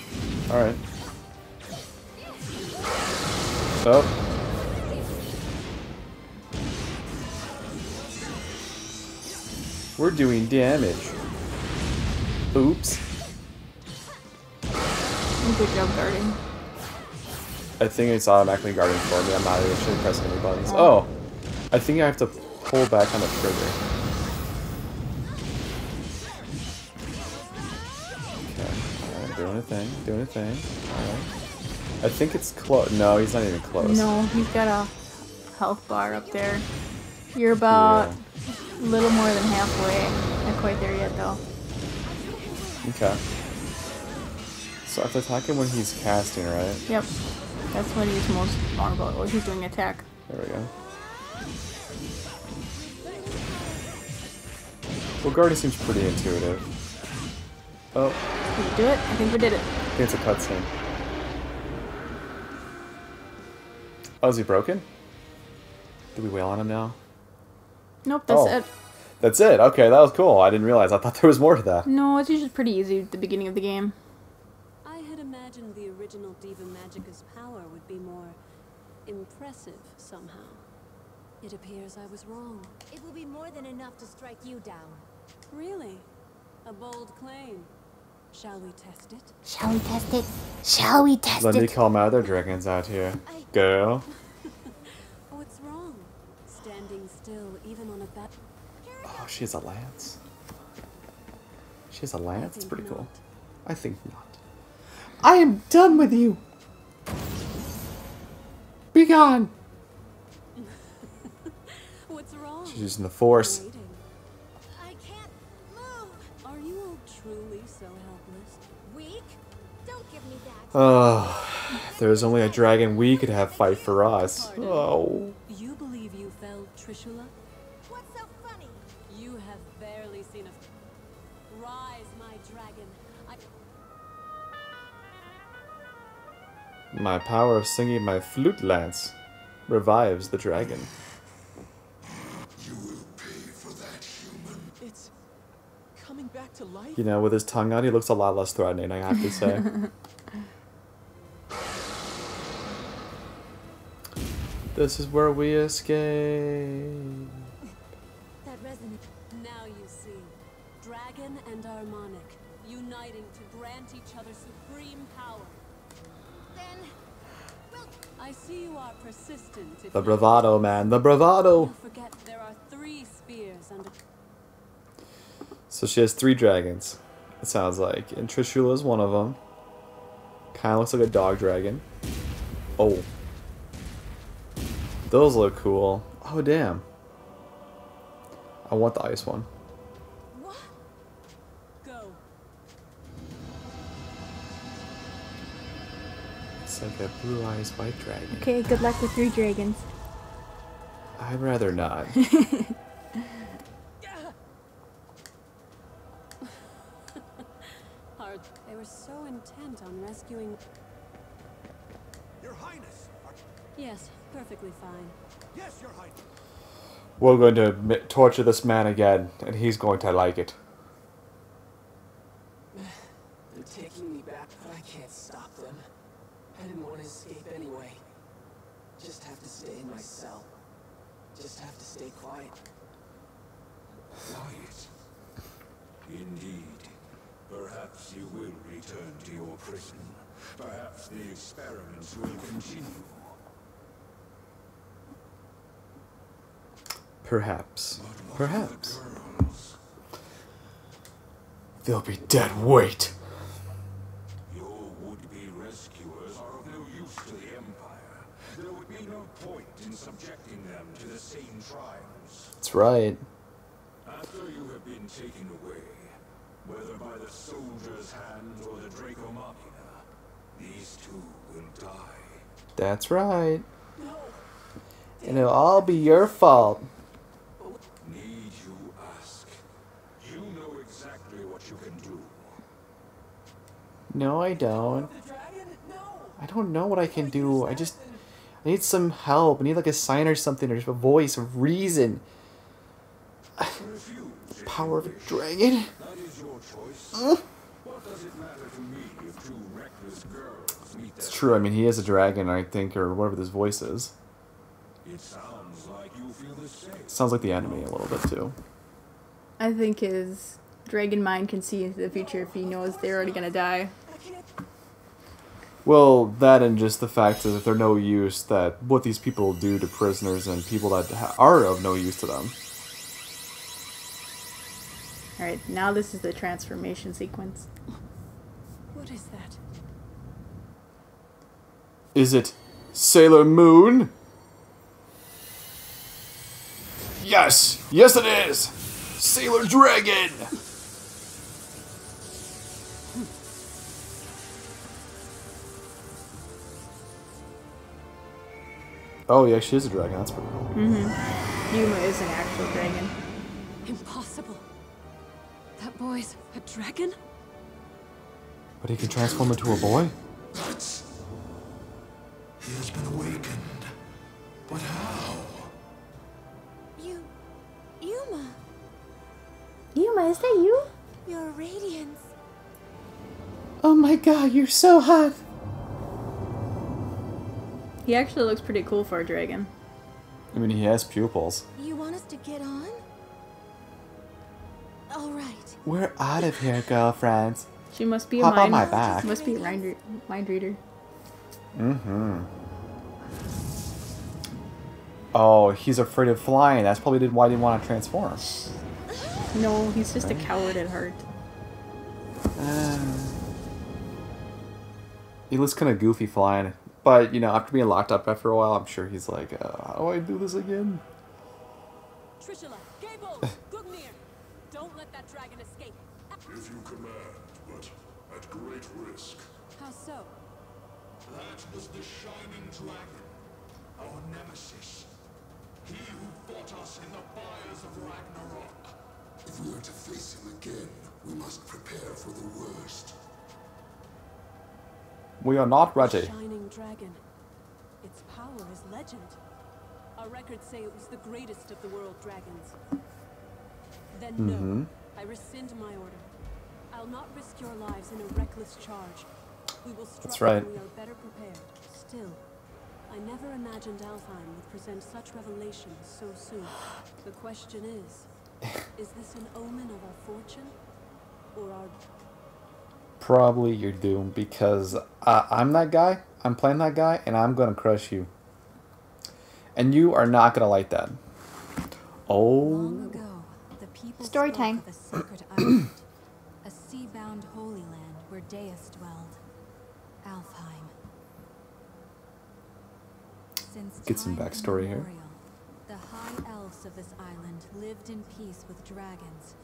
Speaker 1: Alright. Oh. We're doing damage. Oops.
Speaker 2: Good job guarding.
Speaker 1: I think it's automatically guarding for me. I'm not actually pressing any buttons. Oh! I think I have to pull back on the trigger. Okay. Alright, doing a thing. Doing a thing. Alright. I think it's close. No, he's not even close.
Speaker 2: No, he's got a health bar up there. You're about a little more than halfway. Not quite there yet, though.
Speaker 1: Okay. So I have to attack him when he's casting, right?
Speaker 2: Yep. That's when he's most vulnerable. Or he's doing attack.
Speaker 1: There we go. Well, guarding seems pretty intuitive. Oh.
Speaker 2: Did we do it? I think we did it.
Speaker 1: I think it's a cutscene. Oh, is he broken? Did we wail on him now?
Speaker 2: Nope, that's it.
Speaker 1: That's it. Okay, that was cool. I didn't realize. I thought there was more to that.
Speaker 2: No, it's usually pretty easy at the beginning of the game.
Speaker 7: I had imagined the original Diva Magica's power would be more impressive somehow. It appears I was wrong.
Speaker 6: It will be more than enough to strike you down.
Speaker 7: Really? A bold claim. Shall we test it?
Speaker 6: Shall we test it? Shall we test
Speaker 1: Let
Speaker 6: it?
Speaker 1: me call my other dragons out here. Girl.
Speaker 7: What's wrong? Standing still even on a bat.
Speaker 1: Oh, she has a lance. She has a lance? It's pretty cool. I think not. I am done with you! Be gone!
Speaker 7: What's wrong?
Speaker 1: She's using the force.
Speaker 7: Waiting.
Speaker 4: I can't move.
Speaker 7: Are you all truly so helpless?
Speaker 4: Weak? Don't give me that.
Speaker 1: Oh, if there was only a dragon we could have fight for us. Oh.
Speaker 7: You believe you felled Trishula?
Speaker 4: What's so funny?
Speaker 7: You have barely seen a... Rise, my dragon.
Speaker 1: My power of singing my flute lance revives the dragon.
Speaker 3: You will pay for that, human.
Speaker 5: It's coming back to life.
Speaker 1: You know, with his tongue out, he looks a lot less threatening, I have to say. This is where we escape.
Speaker 6: That resonates.
Speaker 7: Now you see. Dragon and Harmonic, uniting to grant each other supreme power.
Speaker 4: Then, well,
Speaker 7: I see you are persistent. If
Speaker 1: The
Speaker 7: you-
Speaker 1: bravado, man. The bravado!
Speaker 7: Don't forget there are 3 spears under...
Speaker 1: So she has 3 dragons, it sounds like. And Trishula is one of them. Kind of looks like a dog dragon. Oh. Those look cool. Oh, damn. I want the ice one.
Speaker 4: what?
Speaker 7: Go.
Speaker 1: It's like a blue eyes white dragon.
Speaker 2: Okay, good luck with 3 dragons.
Speaker 1: I'd rather not.
Speaker 7: intent on rescuing...
Speaker 3: Your Highness!
Speaker 7: Yes, perfectly fine.
Speaker 3: Yes, Your Highness!
Speaker 1: We're going to torture this man again, and he's going to like it.
Speaker 5: They're taking me back, but I can't stop them. I didn't want to escape anyway. Just have to stay in my cell. Just have to stay quiet.
Speaker 3: Quiet. Indeed. Perhaps you will return to your prison. Perhaps the experiments will continue.
Speaker 1: Perhaps.
Speaker 3: But what
Speaker 1: Perhaps.
Speaker 3: of the girls?
Speaker 1: They'll be dead weight.
Speaker 3: Your would-be rescuers are of no use to the Empire. There would be no point in subjecting them to the same trials.
Speaker 1: That's right.
Speaker 3: After you have been taken away, whether by the soldier's hand or the Draco Machina, these two will die.
Speaker 1: That's right. And it'll all be your fault.
Speaker 3: Need you ask? You know exactly what you can do.
Speaker 1: No, I don't.
Speaker 5: The dragon? No!
Speaker 1: I don't know what I can do. I need some help. I need like a sign or something, or just a voice, a reason.
Speaker 3: Refuse.
Speaker 1: Power of a dragon?
Speaker 3: That is your choice. What does it matter to me if two reckless girls meet
Speaker 1: It's
Speaker 3: their...
Speaker 1: true. I mean, he is a dragon, I think, or whatever this voice is.
Speaker 3: It sounds like you feel the same.
Speaker 1: Sounds like the enemy a little bit too.
Speaker 2: I think his dragon mind can see into the future if he knows they're already gonna die.
Speaker 1: Well, that and just the fact that they're no use, that what these people do to prisoners and people that are of no use to them.
Speaker 2: Alright, now this is the transformation sequence.
Speaker 7: What is that?
Speaker 1: Is it Sailor Moon? Yes! Yes it is! Sailor Dragon! Oh, yeah, she is a dragon. That's pretty cool.
Speaker 2: Yuma is an actual dragon.
Speaker 7: Impossible. That boy's a dragon?
Speaker 1: But he can transform into a boy?
Speaker 3: That's... He has been awakened. But how?
Speaker 6: Yuma,
Speaker 2: Yuma, is that you?
Speaker 6: your radiance.
Speaker 1: Oh my god, you're so hot!
Speaker 2: He actually looks pretty cool for a dragon.
Speaker 1: I mean, he has pupils.
Speaker 6: You want us to get on? All right.
Speaker 1: We're out of here, girlfriends.
Speaker 2: She must be a
Speaker 1: Hop on
Speaker 2: mind.
Speaker 1: my back.
Speaker 2: Must be a mind reader.
Speaker 1: Mm-hmm. Oh, he's afraid of flying. That's probably why he didn't want to transform.
Speaker 2: No, he's just a coward at heart.
Speaker 1: He looks kind of goofy flying. But, you know, after being locked up after a while, I'm sure he's like, how do I do this again?
Speaker 7: Trishula, Gable, Dragoneers, don't let that dragon escape.
Speaker 3: If you command, but at great risk.
Speaker 7: How so?
Speaker 3: That was the Shining Dragon, our nemesis. He who fought us in the fires of Ragnarok. If we are to face him again, we must prepare for the worst.
Speaker 1: We are not ready.
Speaker 7: Shining dragon. Its power is legend. Our records say it was the greatest of the world dragons. Then no, I rescind my order. I'll not risk your lives in a reckless charge. We will strike
Speaker 1: That's right.
Speaker 7: when we are better prepared. Still, I never imagined Alfheim would present such revelations so soon. The question is this an omen of our fortune? Or our...
Speaker 1: Probably your doom, because I'm that guy, I'm playing that guy, and I'm gonna crush you. And you are not gonna like that.
Speaker 6: Long
Speaker 1: Oh.
Speaker 6: ago, the people
Speaker 2: Story
Speaker 6: spoke
Speaker 2: time.
Speaker 6: of a sacred island, a sea-bound holy land where Deus dwelled, Alfheim. Since
Speaker 1: Get some
Speaker 6: time
Speaker 1: backstory here.
Speaker 6: immemorial, the high elves of this island lived in peace with dragons,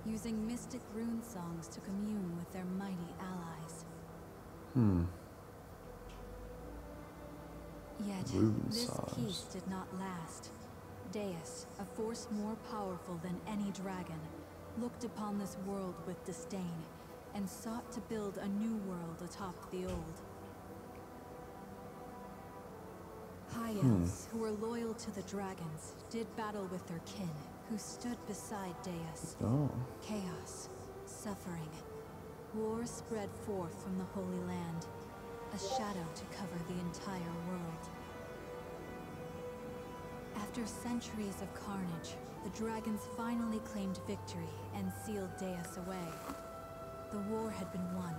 Speaker 6: using mystic rune songs to commune with their mighty allies. Yet,
Speaker 1: Rune
Speaker 6: this
Speaker 1: songs.
Speaker 6: peace did not last. Deus, a force more powerful than any dragon, looked upon this world with disdain
Speaker 8: and sought to build a new world atop the old. High elves who were loyal to the dragons did battle with their kin, who stood beside Deus.
Speaker 1: Oh.
Speaker 8: Chaos, suffering, war spread forth from the Holy Land, a shadow to cover the entire world. After centuries of carnage, the dragons finally claimed victory and sealed Deus away. The war had been won,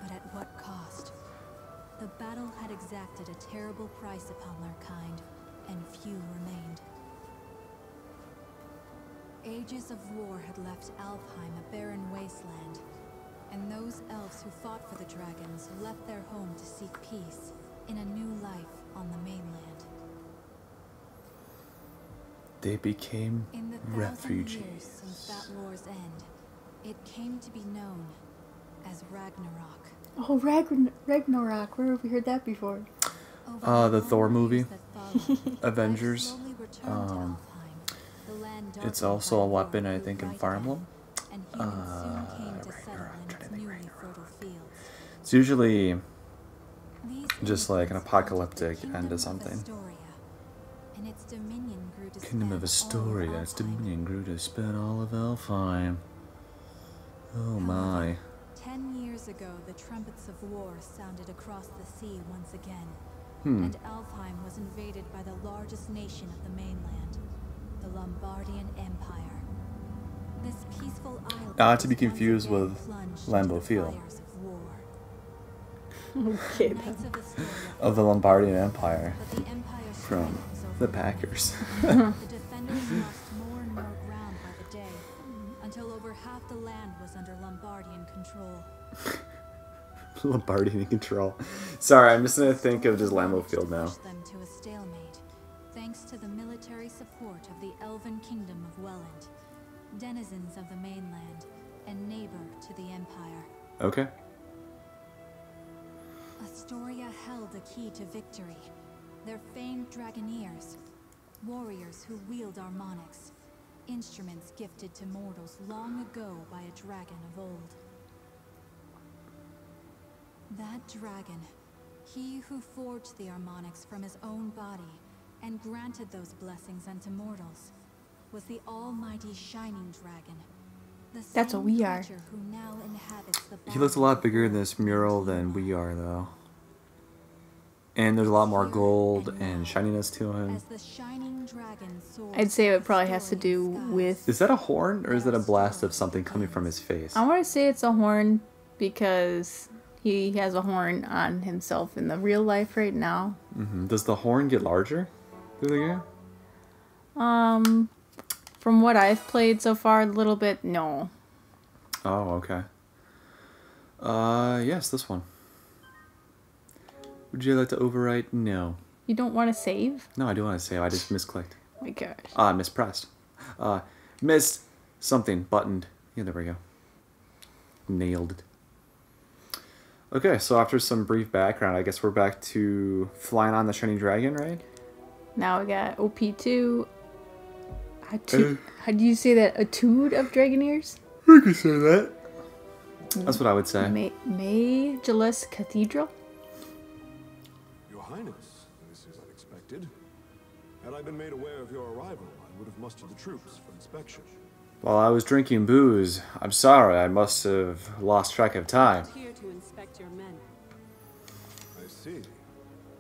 Speaker 8: but at what cost? The battle had exacted a terrible price upon their kind, and few remained. Ages of war had left Alfheim a barren wasteland, and those elves who fought for the dragons left their home to seek peace in a new life on the mainland.
Speaker 1: They became
Speaker 8: In the 1,000
Speaker 1: refugees.
Speaker 8: years since that war's end, it came to be known as Ragnarok.
Speaker 2: Oh, Ragnarok. Where have we heard that before?
Speaker 1: The Thor
Speaker 8: long
Speaker 1: movie,
Speaker 8: years that followed, life
Speaker 1: Avengers.
Speaker 8: slowly returned to Alfheim, the land
Speaker 1: It's
Speaker 8: darkened
Speaker 1: also
Speaker 8: by
Speaker 1: a
Speaker 8: war
Speaker 1: weapon, I
Speaker 8: grew
Speaker 1: think, in
Speaker 8: bright
Speaker 1: Fire
Speaker 8: again,
Speaker 1: Emblem.
Speaker 8: and humans soon came to settle
Speaker 1: Ragnarok,
Speaker 8: in
Speaker 1: trying
Speaker 8: its
Speaker 1: to think
Speaker 8: newly
Speaker 1: Ragnarok.
Speaker 8: fertile fields.
Speaker 1: It's usually
Speaker 8: These
Speaker 1: just like an
Speaker 8: immigrants
Speaker 1: apocalyptic
Speaker 8: founded the
Speaker 1: end to
Speaker 8: Kingdom of
Speaker 1: something.
Speaker 8: Astoria, and its dominion grew to
Speaker 1: Kingdom of
Speaker 8: span all
Speaker 1: Astoria. Its
Speaker 8: Alfheim.
Speaker 1: dominion grew to span all of Alfheim. Oh my.
Speaker 8: 10 years ago, the trumpets of war sounded across the sea once again,
Speaker 1: Hmm.
Speaker 8: and Alfheim was invaded by the largest nation of the mainland, the Lombardian Empire. This peaceful island
Speaker 1: Not to be
Speaker 8: was once
Speaker 1: confused
Speaker 8: again
Speaker 1: with
Speaker 8: plunged
Speaker 1: Lambeau
Speaker 8: into the
Speaker 1: Field.
Speaker 8: fires of war.
Speaker 2: Okay,
Speaker 8: Knights of Astoria
Speaker 1: Of the Lombardian Empire.
Speaker 8: but the Empire's
Speaker 1: From
Speaker 8: strength was
Speaker 1: the
Speaker 8: overwhelming.
Speaker 1: Packers.
Speaker 8: The defenders lost more and more ground by the day, until over half the land was under Lombardian control.
Speaker 1: Lombardian control. Sorry, I'm just gonna think of just Lambeau Field now.
Speaker 8: Pushed them to a stalemate, thanks to the military support of the Elven Kingdom of Welland, denizens of the mainland, and neighbor to the Empire.
Speaker 1: Okay.
Speaker 8: Astoria held a key to victory. Their famed Dragoneers, warriors who wield harmonics, instruments gifted to mortals long ago by a dragon of old. That dragon, he who forged the harmonics from his own body and granted those blessings unto mortals, was the almighty Shining Dragon. The
Speaker 2: That's
Speaker 8: same
Speaker 2: what we are.
Speaker 8: creature who now inhabits the
Speaker 1: He looks a lot bigger in this mural than we are, though. And there's a lot more gold and shininess to him.
Speaker 8: As the shining dragon soars
Speaker 2: I'd say it
Speaker 8: through
Speaker 2: probably has to
Speaker 8: Astorian
Speaker 2: do
Speaker 8: skies.
Speaker 2: with...
Speaker 1: Is that a horn, or is that a blast of something coming from his face?
Speaker 2: I want to say it's a horn because he has a horn on himself in the real life right now.
Speaker 1: Does the horn get larger through the game?
Speaker 2: From what I've played so far, a little bit, no.
Speaker 1: Oh, okay. Yes, this one. Would you like to overwrite? No.
Speaker 2: You don't want to save?
Speaker 1: No, I do want to save. I just misclicked.
Speaker 2: Oh my gosh.
Speaker 1: Mispressed. Missed something. Buttoned. Yeah, there we go. Nailed it. Okay, so after some brief background, I guess we're back to flying on the Shining Dragon, right?
Speaker 2: Now we got OP2. How do you say that? Etude of Dragoneers?
Speaker 1: I can say that. That's what I would say.
Speaker 2: Majlis Cathedral?
Speaker 3: Your Highness, this is unexpected. Had I been made aware of your arrival, I would have mustered the troops for inspection.
Speaker 1: While I was drinking booze, I'm sorry, I must have lost track of time.
Speaker 7: Here to inspect your men.
Speaker 3: I see.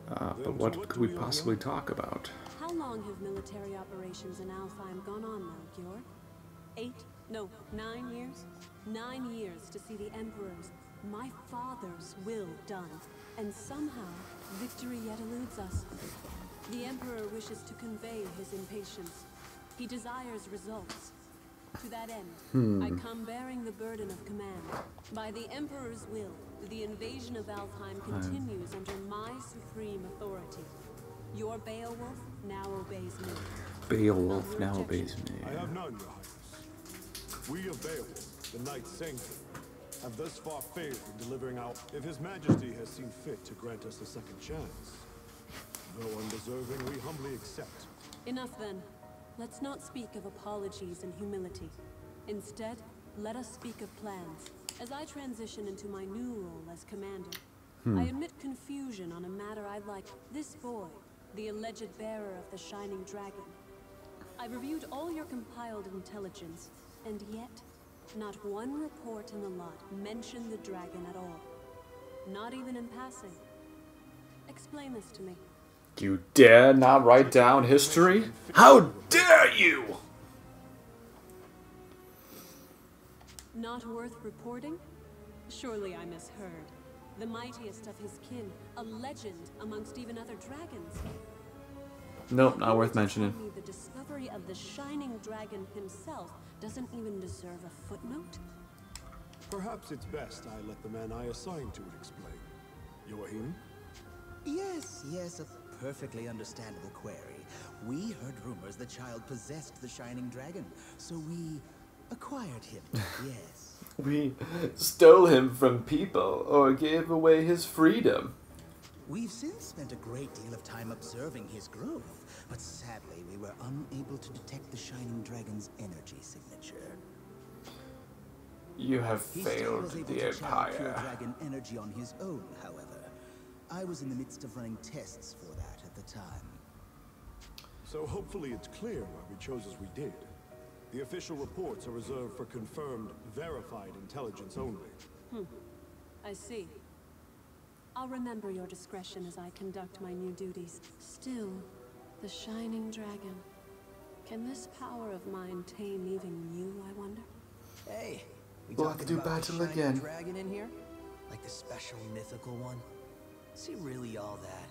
Speaker 1: But what could we possibly talk about?
Speaker 7: How long have military operations in Alfheim gone on now, Georg? 8? No, 9 years? 9 years to see the Emperor's, my father's will done. And somehow, victory yet eludes us. The Emperor wishes to convey his impatience. He desires results. To that end, I come bearing the burden of command. By the Emperor's will, the invasion of Alfheim continues under my supreme authority. Your Beowulf now obeys me.
Speaker 1: Beowulf now obeys me.
Speaker 3: I have none, Your Highness. We of Beowulf, the Knight Sanctum, have thus far failed in delivering out. If His Majesty has seen fit to grant us a second chance, though undeserving, we humbly accept.
Speaker 7: Enough then. Let's not speak of apologies and humility. Instead, let us speak of plans. As I transition into my new role as commander, I admit confusion on a matter I'd like this boy, the alleged bearer of the Shining Dragon. I reviewed all your compiled intelligence, and yet, not one report in the lot mentioned the dragon at all. Not even in passing. Explain this to me.
Speaker 1: You dare not write down history? How dare you!
Speaker 7: Not worth reporting? Surely I misheard. The mightiest of his kin, a legend amongst even other dragons.
Speaker 1: Nope, not worth mentioning.
Speaker 7: Tell me the discovery of the Shining Dragon himself doesn't even deserve a footnote?
Speaker 3: Perhaps it's best I let the man I assigned to it explain. You're him?
Speaker 9: Yes, yes, a perfectly understandable query. We heard rumors the child possessed the Shining Dragon, so we acquired him, yes.
Speaker 1: We stole him from people or gave away his freedom.
Speaker 9: We've since spent a great deal of time observing his growth, but sadly we were unable to detect the Shining Dragon's energy signature.
Speaker 1: You have
Speaker 9: He still
Speaker 1: failed
Speaker 9: was able
Speaker 1: the
Speaker 9: to channel pure
Speaker 1: Empire.
Speaker 9: dragon energy on his own, however. I was in the midst of running tests for that at the time.
Speaker 3: So hopefully it's clear why we chose as we did. The official reports are reserved for confirmed, verified intelligence only.
Speaker 7: I see. I'll remember your discretion as I conduct my new duties. Still, the Shining Dragon. Can this power of mine tame even you, I wonder?
Speaker 9: Hey, we
Speaker 1: We'll have to
Speaker 9: talking
Speaker 1: do
Speaker 9: about the
Speaker 1: battle
Speaker 9: Shining
Speaker 1: again.
Speaker 9: Dragon in here? Like the special mythical one? Is he really all that?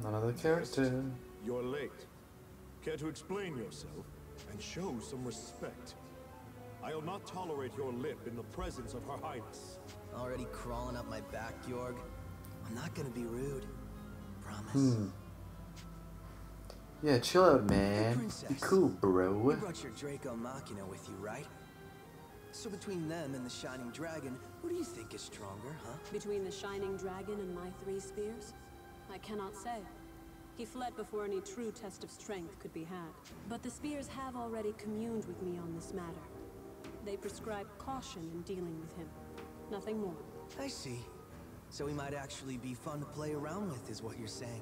Speaker 1: Another character.
Speaker 3: You're late. Care to explain yourself and show some respect? I'll not tolerate your lip in the presence of Her Highness.
Speaker 9: Already crawling up my back, Jorg? I'm not gonna be rude. Promise.
Speaker 1: Yeah, chill out, man.
Speaker 9: Princess,
Speaker 1: Be cool,
Speaker 9: You
Speaker 1: bro.
Speaker 9: brought your Draco Machina with you, right? So between them and the Shining Dragon, who do you think is stronger, huh?
Speaker 7: Between the Shining Dragon and my 3 spears? I cannot say. He fled before any true test of strength could be had. But the spears have already communed with me on this matter. They prescribe caution in dealing with him. Nothing more.
Speaker 9: I see. So he might actually be fun to play around with, is what you're saying.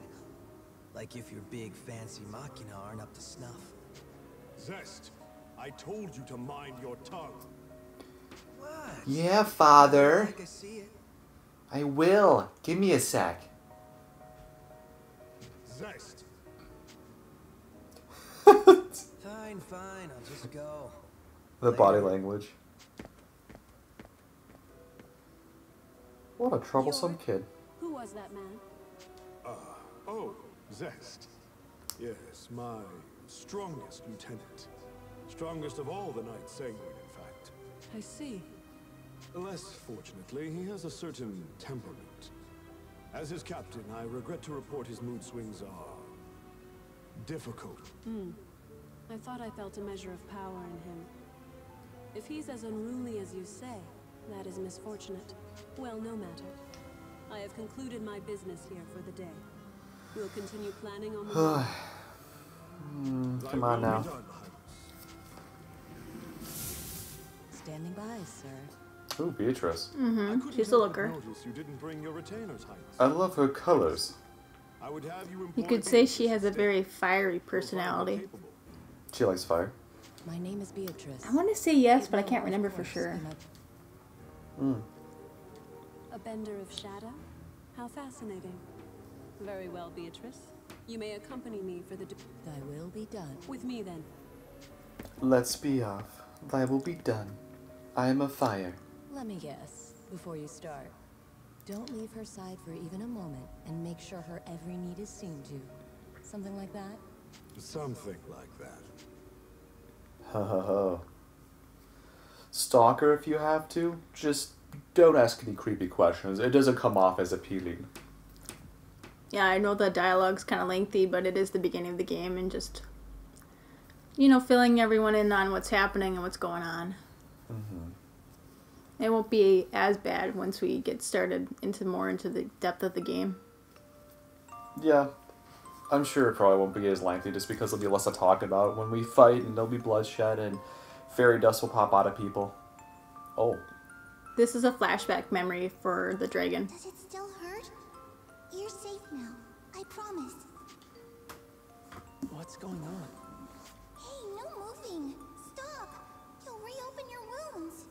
Speaker 9: Like if your big fancy Machina aren't up to snuff.
Speaker 3: Zest, I told you to mind your tongue.
Speaker 9: What?
Speaker 1: Yeah, father.
Speaker 9: Like I see it.
Speaker 1: I will. Give me a sec.
Speaker 3: Zest,
Speaker 9: Fine, fine, I'll just go.
Speaker 1: The body language. What a troublesome kid.
Speaker 7: Who was that man?
Speaker 3: oh, Zest. Yes, my strongest lieutenant. Strongest of all the Knights Sanguine, in fact.
Speaker 7: I see.
Speaker 3: Less fortunately, he has a certain temperament. As his captain, I regret to report his mood swings are difficult.
Speaker 7: I thought I felt a measure of power in him. If he's as unruly as you say, that is misfortunate. Well, no matter. I have concluded my business here for the day. We'll continue planning on the road.
Speaker 1: Come on now.
Speaker 6: Standing by, sir.
Speaker 1: Ooh, Beatrice.
Speaker 2: She's a looker.
Speaker 3: Notice you didn't bring your retainers, Highness.
Speaker 1: I love her colors.
Speaker 3: I would have you
Speaker 2: You
Speaker 3: employ
Speaker 2: could say
Speaker 3: Beatrice
Speaker 2: she has a
Speaker 3: instead.
Speaker 2: very fiery
Speaker 3: You'll find her
Speaker 2: personality.
Speaker 3: capable.
Speaker 1: She likes fire.
Speaker 6: My name is Beatrice.
Speaker 2: I want to say yes, but I can't remember for sure.
Speaker 7: A bender of shadow? How fascinating. Very well, Beatrice. You may accompany me for the...
Speaker 6: Thy will be done.
Speaker 7: With me, then.
Speaker 1: Let's be off. Thy will be done. I am a fire.
Speaker 6: Let me guess, before you start. Don't leave her side for even a moment, and make sure her every need is seen to. Something like that?
Speaker 3: Something like that.
Speaker 1: Ho ho ho. Stalker if you have to. Just don't ask any creepy questions. It doesn't come off as appealing.
Speaker 2: Yeah, I know the dialogue's kind of lengthy, but it is the beginning of the game and just, you know, filling everyone in on what's happening and what's going on. It won't be as bad once we get started into the depth of the game.
Speaker 1: Yeah. I'm sure it probably won't be as lengthy just because there'll be less to talk about when we fight and there'll be bloodshed and fairy dust will pop out of people. Oh.
Speaker 2: This is a flashback memory for the dragon.
Speaker 4: Does it still hurt? You're safe now. I promise.
Speaker 5: What's going on?
Speaker 4: Hey, no moving. Stop. You'll reopen your wounds.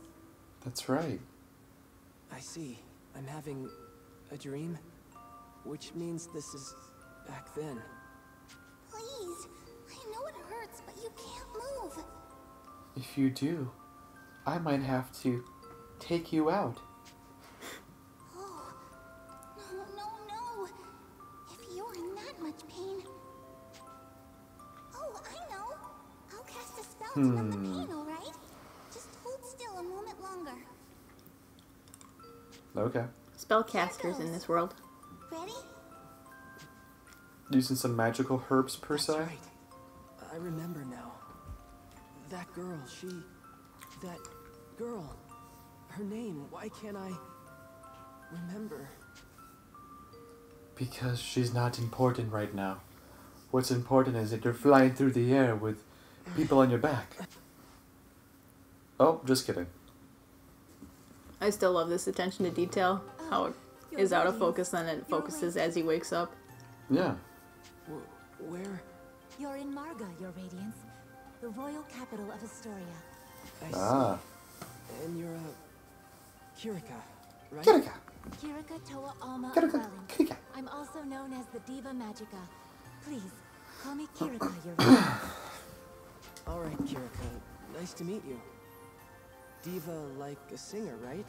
Speaker 1: That's right.
Speaker 5: I see. I'm having a dream, which means this is back then.
Speaker 4: Please. I know it hurts, but you can't move.
Speaker 1: If you do, I might have to take you out.
Speaker 4: Oh. No, no, no. If you're in that much pain. Oh, I know. I'll cast a spell to numb the pain, alright? Just hold still a moment longer.
Speaker 1: Okay.
Speaker 2: Spellcasters in this world.
Speaker 4: Ready?
Speaker 1: Using some magical herbs per
Speaker 5: That's
Speaker 1: se.
Speaker 5: right. I remember now. That girl, that girl. Her name, why can't I remember?
Speaker 1: Because she's not important right now. What's important is that you're flying through the air with people on your back. Oh, just kidding.
Speaker 2: I still love this attention to detail. How it is out of focus and then it focuses as he wakes up.
Speaker 1: Yeah.
Speaker 5: Where?
Speaker 6: You're in Marga, Your Radiance, the royal capital of Astoria.
Speaker 5: I
Speaker 1: Ah.
Speaker 5: see. And you're a Kirika, right?
Speaker 1: Kirika.
Speaker 6: Kirika Toa Alma
Speaker 1: Kirika.
Speaker 6: Dwelling.
Speaker 1: Kirika.
Speaker 6: I'm also known as the Diva Magica. Please, call me Kirika, Your Radiance.
Speaker 5: All right, Kirika. Nice to meet you. Diva like a singer, right?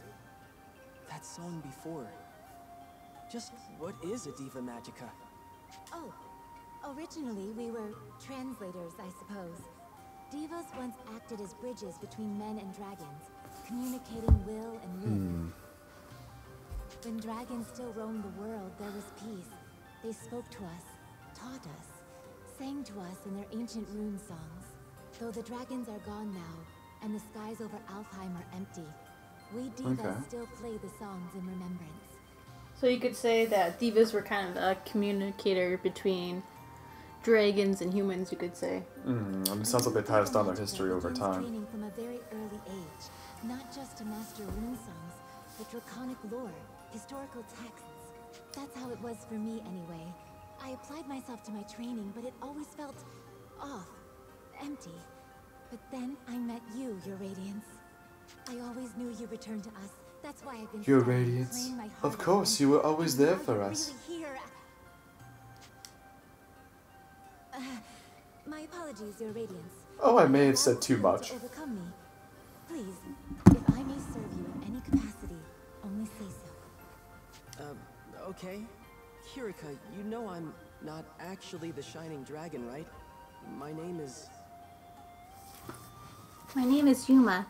Speaker 5: That song before. Just what is a Diva Magica?
Speaker 6: Oh, originally we were translators, I suppose. Divas once acted as bridges between men and dragons, communicating will and whim. When dragons still roamed the world, there was peace. They spoke to us, taught us, sang to us in their ancient rune songs. Though the dragons are gone now, and the skies over Alfheim are empty, we divas still play the songs in remembrance.
Speaker 2: So you could say that divas were kind of a communicator between dragons and humans, you could say.
Speaker 1: It sounds like they passed down their history over time.
Speaker 6: Training from a very early age, not just to master rune songs, but draconic lore, historical texts. That's how it was for me anyway. I applied myself to my training, but it always felt off, empty. But then I met you, Your Radiance. I always knew you returned to us. That's why I've been
Speaker 1: Your
Speaker 6: studying,
Speaker 1: Radiance.
Speaker 6: playing my
Speaker 1: Of
Speaker 6: heart
Speaker 1: course,
Speaker 6: out.
Speaker 1: you were always
Speaker 6: And
Speaker 1: there
Speaker 6: now
Speaker 1: for
Speaker 6: you're
Speaker 1: us.
Speaker 6: really here. My apologies, Your Radiance.
Speaker 1: Oh, I may have
Speaker 6: That
Speaker 1: said
Speaker 6: will
Speaker 1: too
Speaker 6: fail
Speaker 1: much.
Speaker 6: to overcome me. Please, if I may serve you in any capacity, only say so.
Speaker 5: Okay. Kirika, you know I'm not actually the Shining Dragon, right? My name is...
Speaker 2: My name is Yuma.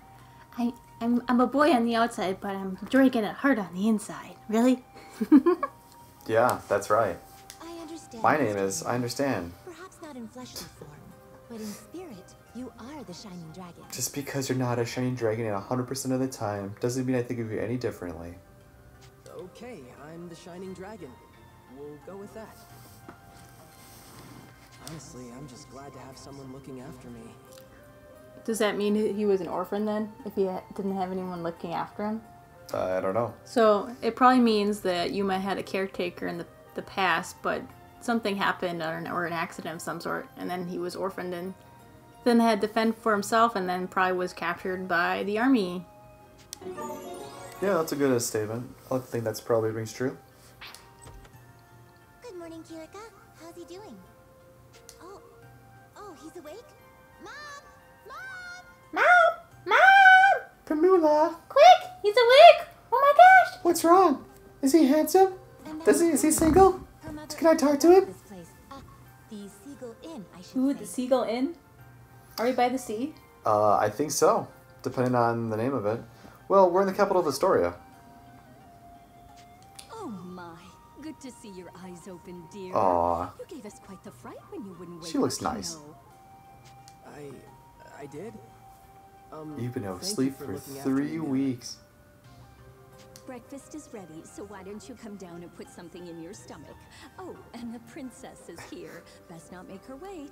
Speaker 2: I'm a boy on the outside, but I'm a dragon at heart on the inside. Really?
Speaker 1: Yeah, that's right.
Speaker 6: I understand.
Speaker 1: My
Speaker 6: this
Speaker 1: name is,
Speaker 6: dream.
Speaker 1: I understand.
Speaker 6: Perhaps not in fleshly form, but in spirit, you are the Shining Dragon.
Speaker 1: Just because you're not a shining dragon at 100% of the time doesn't mean I think of you any differently.
Speaker 5: Okay, I'm the Shining Dragon. We'll go with that. Honestly, I'm just glad to have someone looking after me.
Speaker 2: Does that mean he was an orphan then, if he didn't have anyone looking after him?
Speaker 1: I don't know.
Speaker 2: So it probably means that Yuma had a caretaker in the past, but something happened or an accident of some sort, and then he was orphaned and then had to fend for himself, and then probably was captured by the army.
Speaker 1: Yeah, that's a good statement. I think that's probably rings true.
Speaker 4: Good morning, Kirika. How's he doing? Oh, he's awake? Mom! Mom!
Speaker 1: Pamela,
Speaker 2: Quick! He's awake! Oh my gosh!
Speaker 1: what's wrong? Is he handsome? Is he single?
Speaker 6: Her mother
Speaker 1: Can I talk to him?
Speaker 6: this place. The Seagull Inn, I should
Speaker 2: Ooh,
Speaker 6: say.
Speaker 2: the Seagull Inn? Are we by the sea?
Speaker 1: I think so, depending on the name of it. Well, we're in the capital of Astoria.
Speaker 10: Oh my, good to see your eyes open, dear.
Speaker 1: Aw.
Speaker 10: You gave us quite the fright when you wouldn't wake
Speaker 1: She looks
Speaker 10: up,
Speaker 1: nice.
Speaker 10: you know.
Speaker 5: I did?
Speaker 1: You've been
Speaker 5: thank you
Speaker 1: asleep for
Speaker 5: looking after
Speaker 1: 3
Speaker 5: me, Mira.
Speaker 1: weeks.
Speaker 10: breakfast is ready, so why don't you come down and put something in your stomach? Oh, and the princess is here. Best not make her wait.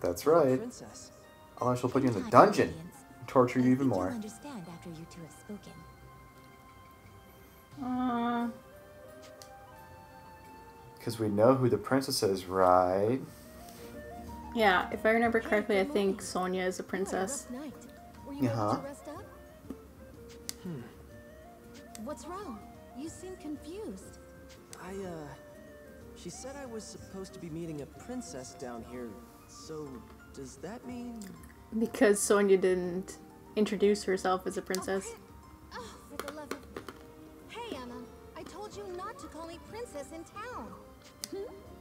Speaker 1: That's right.
Speaker 5: Princess.
Speaker 1: Otherwise she'll put you in the dungeon and torture you even more.
Speaker 6: You'll understand after you two have spoken.
Speaker 1: Because we know who the princess is, right?
Speaker 2: Yeah, if I remember correctly, I think Sonia is a princess.
Speaker 4: Were you able
Speaker 1: Uh-huh.
Speaker 4: to rest up? What's wrong? You seem confused.
Speaker 5: She said I was supposed to be meeting a princess down here, so does that mean...
Speaker 2: Because Sonia didn't introduce herself as a princess.
Speaker 4: Oh, for the love of... Hey, Emma. I told you not to call me princess in town.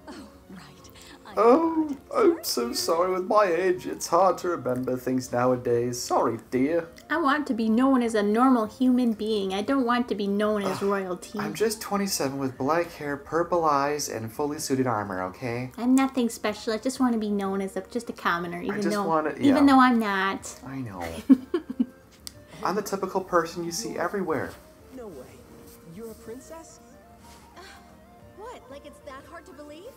Speaker 10: Oh, right.
Speaker 1: Oh, I'm so sorry. With my age, it's hard to remember things nowadays. Sorry, dear.
Speaker 2: I want to be known as a normal human being. I don't want to be known as royalty.
Speaker 1: I'm just 27 with black hair, purple eyes, and fully suited armor, okay?
Speaker 2: I'm nothing special. I just want to be known as just a commoner, even
Speaker 1: just
Speaker 2: though
Speaker 1: wanna-
Speaker 2: even
Speaker 1: yeah.
Speaker 2: though I'm not.
Speaker 1: I know. I'm the typical person you see everywhere.
Speaker 5: No way. You're a princess?
Speaker 4: What? Like it's that hard to believe?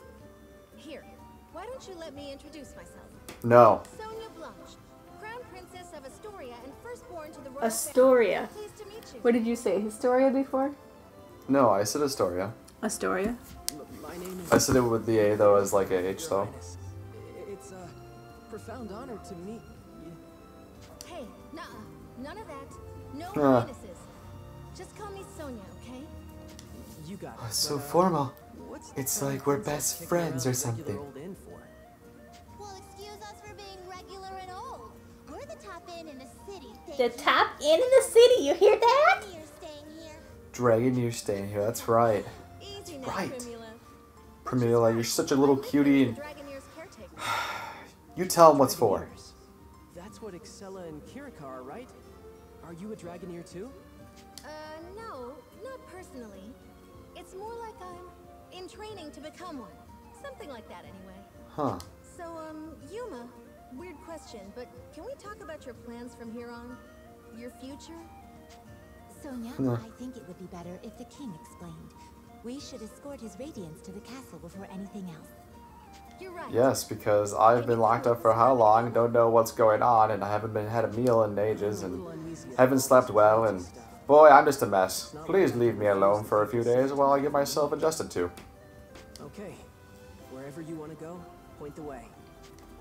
Speaker 4: Here, why don't you let me introduce myself?
Speaker 1: No.
Speaker 4: Sonia Blanche, Crown Princess of Astoria and firstborn to the royal
Speaker 2: Astoria.
Speaker 4: family. Pleased to meet you.
Speaker 2: What did you say? Historia before?
Speaker 1: No, I said Astoria.
Speaker 2: Astoria.
Speaker 5: My name is...
Speaker 1: I said it with the A, though, as like a H,
Speaker 5: Your
Speaker 1: though.
Speaker 5: Highness. It's a profound honor to meet you.
Speaker 4: Hey, none of that. No
Speaker 1: Huh.
Speaker 4: highnesses. Just call me Sonia, okay?
Speaker 5: You got it.
Speaker 1: Oh, it's so
Speaker 5: but,
Speaker 1: formal.
Speaker 5: what's the
Speaker 1: It's
Speaker 5: Crown
Speaker 1: like we're
Speaker 5: Princess
Speaker 1: best
Speaker 5: kicking
Speaker 1: friends
Speaker 5: around
Speaker 1: or
Speaker 5: a regular
Speaker 1: something.
Speaker 5: old inn for?
Speaker 6: Well, excuse us for being regular and old. We're the top inn in the city.
Speaker 2: The top inn in the city. You hear that?
Speaker 6: You're staying here.
Speaker 1: Dragoneers staying here, that's right.
Speaker 4: Easy now,
Speaker 1: Right.
Speaker 4: Primula.
Speaker 1: Pramila, you're such a little cutie, and
Speaker 4: Dragoneers caretaker.
Speaker 1: you tell him what's for.
Speaker 5: Dragoneers. That's what Excella and Kirika are, right? Are you a Dragoneer too?
Speaker 4: No, not personally. It's more like I'm in training to become one. Something like that, anyway.
Speaker 1: Huh.
Speaker 4: So, Yuma, weird question, but can we talk about your plans from here on? Your future?
Speaker 6: Sonia,
Speaker 1: No.
Speaker 6: I think it would be better if the king explained. We should escort his radiance to the castle before anything else.
Speaker 4: You're right.
Speaker 1: Yes, because I've been locked up for how long, don't know what's going on, and I haven't had a meal in ages, and haven't slept well, and boy, I'm just a mess. Please leave me alone for a few days while I get myself adjusted to.
Speaker 5: Okay. Wherever you want to go, point the way.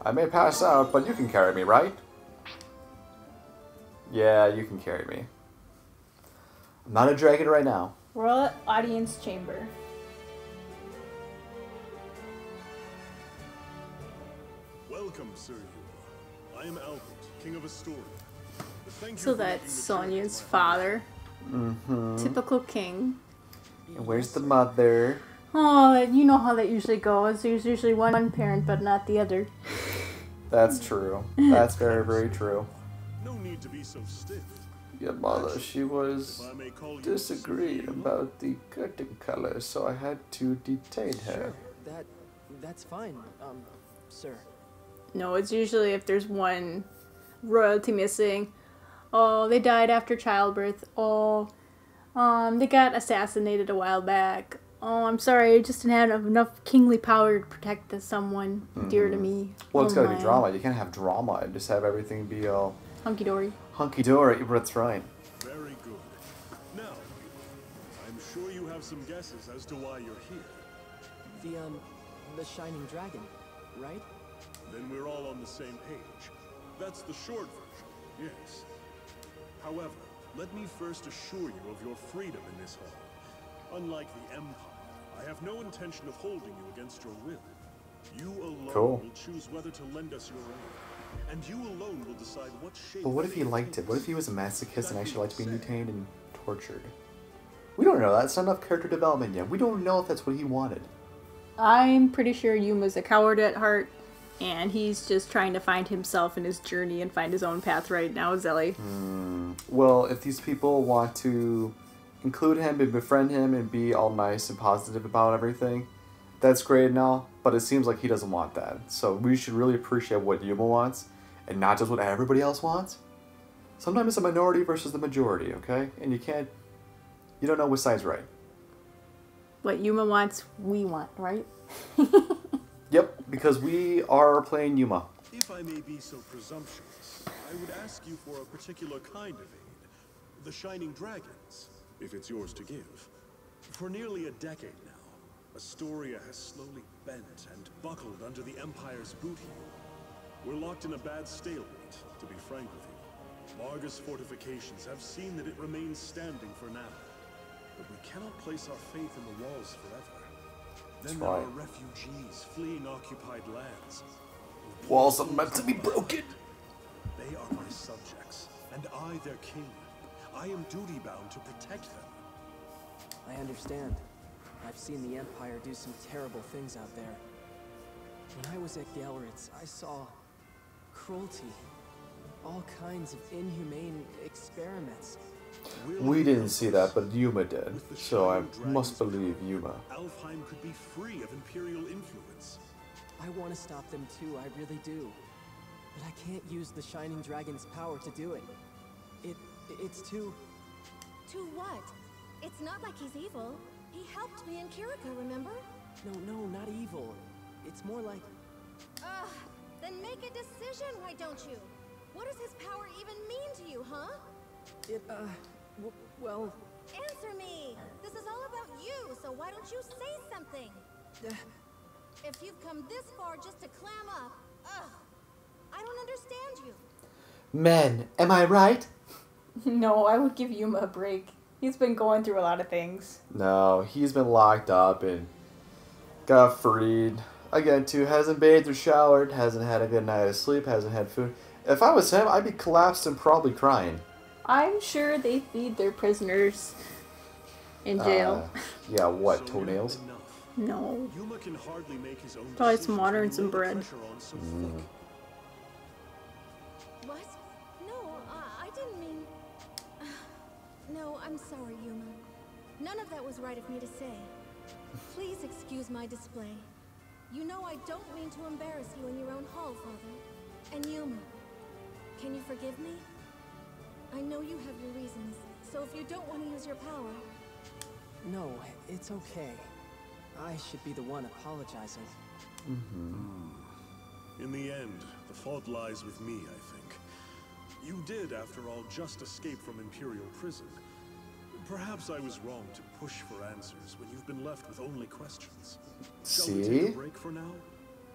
Speaker 1: I may pass out, but you can carry me, right? Yeah, you can carry me. I'm not a dragon right now.
Speaker 2: Royal audience chamber.
Speaker 3: Welcome, Sir Yuma. I am Albert, King of Astoria. Thank you
Speaker 2: So
Speaker 3: for
Speaker 2: that's
Speaker 3: making the
Speaker 2: Sonia's
Speaker 3: journey.
Speaker 2: father.
Speaker 1: Mm-hmm.
Speaker 2: Typical king.
Speaker 1: And where's the mother?
Speaker 2: Oh, you know how that usually goes. There's usually one parent, but not the other.
Speaker 1: That's true. That's very, very true.
Speaker 3: No need to be so stiff.
Speaker 1: Your mother, she was
Speaker 3: If I may call you
Speaker 1: disagreeing
Speaker 3: Yuma.
Speaker 1: about the curtain color, so I had to detain her.
Speaker 5: Sure. That's fine, sir.
Speaker 2: No, it's usually if there's one royalty missing. Oh, they died after childbirth. Oh, they got assassinated a while back. Oh, I'm sorry, I just didn't have enough kingly power to protect someone dear to me.
Speaker 1: Well, it's
Speaker 2: Oh,
Speaker 1: gotta be
Speaker 2: my.
Speaker 1: drama. You can't have drama and just have everything be all
Speaker 2: Hunky-dory.
Speaker 1: hunky-dory. That's right.
Speaker 3: Very good. Now, I'm sure you have some guesses as to why you're here.
Speaker 5: The Shining Dragon, right?
Speaker 3: Then we're all on the same page. That's the short version, yes. However, let me first assure you of your freedom in this hall. Unlike the Empire, I have no intention of holding you against your will. You alone
Speaker 1: Cool.
Speaker 3: will choose whether to lend us your aid, and you alone will decide what shape...
Speaker 1: But what if he liked it? What if he was a masochist and actually liked being detained and tortured? We don't know that. It's not enough character development yet. We don't know if that's what he wanted.
Speaker 2: I'm pretty sure Yuma's a coward at heart, and he's just trying to find himself in his journey and find his own path right now, Zelly.
Speaker 1: Well, if these people want to include him and befriend him and be all nice and positive about everything, that's great and all, but it seems like he doesn't want that. So we should really appreciate what Yuma wants and not just what everybody else wants. Sometimes it's a minority versus the majority, okay? And you can't You don't know which side's right.
Speaker 2: What Yuma wants, we want, right?
Speaker 1: Yep, because we are playing Yuma.
Speaker 11: If I may be so presumptuous, I would ask you for a particular kind of aid. The Shining Dragons, if it's yours to give. For nearly a decade now, Astoria has slowly bent and buckled under the Empire's boot heel. We're locked in a bad stalemate, to be frank with you. Marga's fortifications have seen that it remains standing for now. But we cannot place our faith in the walls forever. Then there are refugees fleeing occupied lands.
Speaker 1: Walls are meant to be broken.
Speaker 11: They are my subjects, and I their king. I am duty-bound to protect them.
Speaker 5: I understand. I've seen the Empire do some terrible things out there. When I was at Galleritz, I saw cruelty. All kinds of inhumane experiments.
Speaker 1: We didn't see that, but Yuma did. So I must believe Yuma.
Speaker 11: Alfheim could be free of Imperial influence.
Speaker 5: I want to stop them too, I really do. But I can't use the Shining Dragon's power to do it. It's too...
Speaker 4: To what? It's not like he's evil. He helped me in Kirika, remember?
Speaker 5: No, not evil. It's more like...
Speaker 4: Ugh, then make a decision, why don't you? What does his power even mean to you, huh?
Speaker 5: Well...
Speaker 4: Answer me! This is all about you, so why don't you say something? If you've come this far just to clam up, ugh, I don't understand you.
Speaker 1: Men, am I right?
Speaker 2: No, I would give Yuma a break. He's been going through a lot of things.
Speaker 1: No, he's been locked up and got freed. Again, too, hasn't bathed or showered, hasn't had a good night of sleep, hasn't had food. If I was him, I'd be collapsed and probably crying.
Speaker 2: I'm sure they feed their prisoners in jail.
Speaker 1: Yeah, what, toenails?
Speaker 2: No.
Speaker 11: Yuma can hardly make his own
Speaker 2: Probably some water and some bread.
Speaker 4: What? No, I didn't mean... No, I'm sorry, Yuma. None of that was right of me to say. Please excuse my display. You know I don't mean to embarrass you in your own hall, Father. And Yuma, can you forgive me? I know you have your reasons, so if you don't want to use your power...
Speaker 5: No, it's okay. I should be the one apologizing.
Speaker 11: In the end, the fault lies with me, I think. You did, after all, just escape from Imperial prison. Perhaps I was wrong to push for answers when you've been left with only questions. Shall we take a break for now?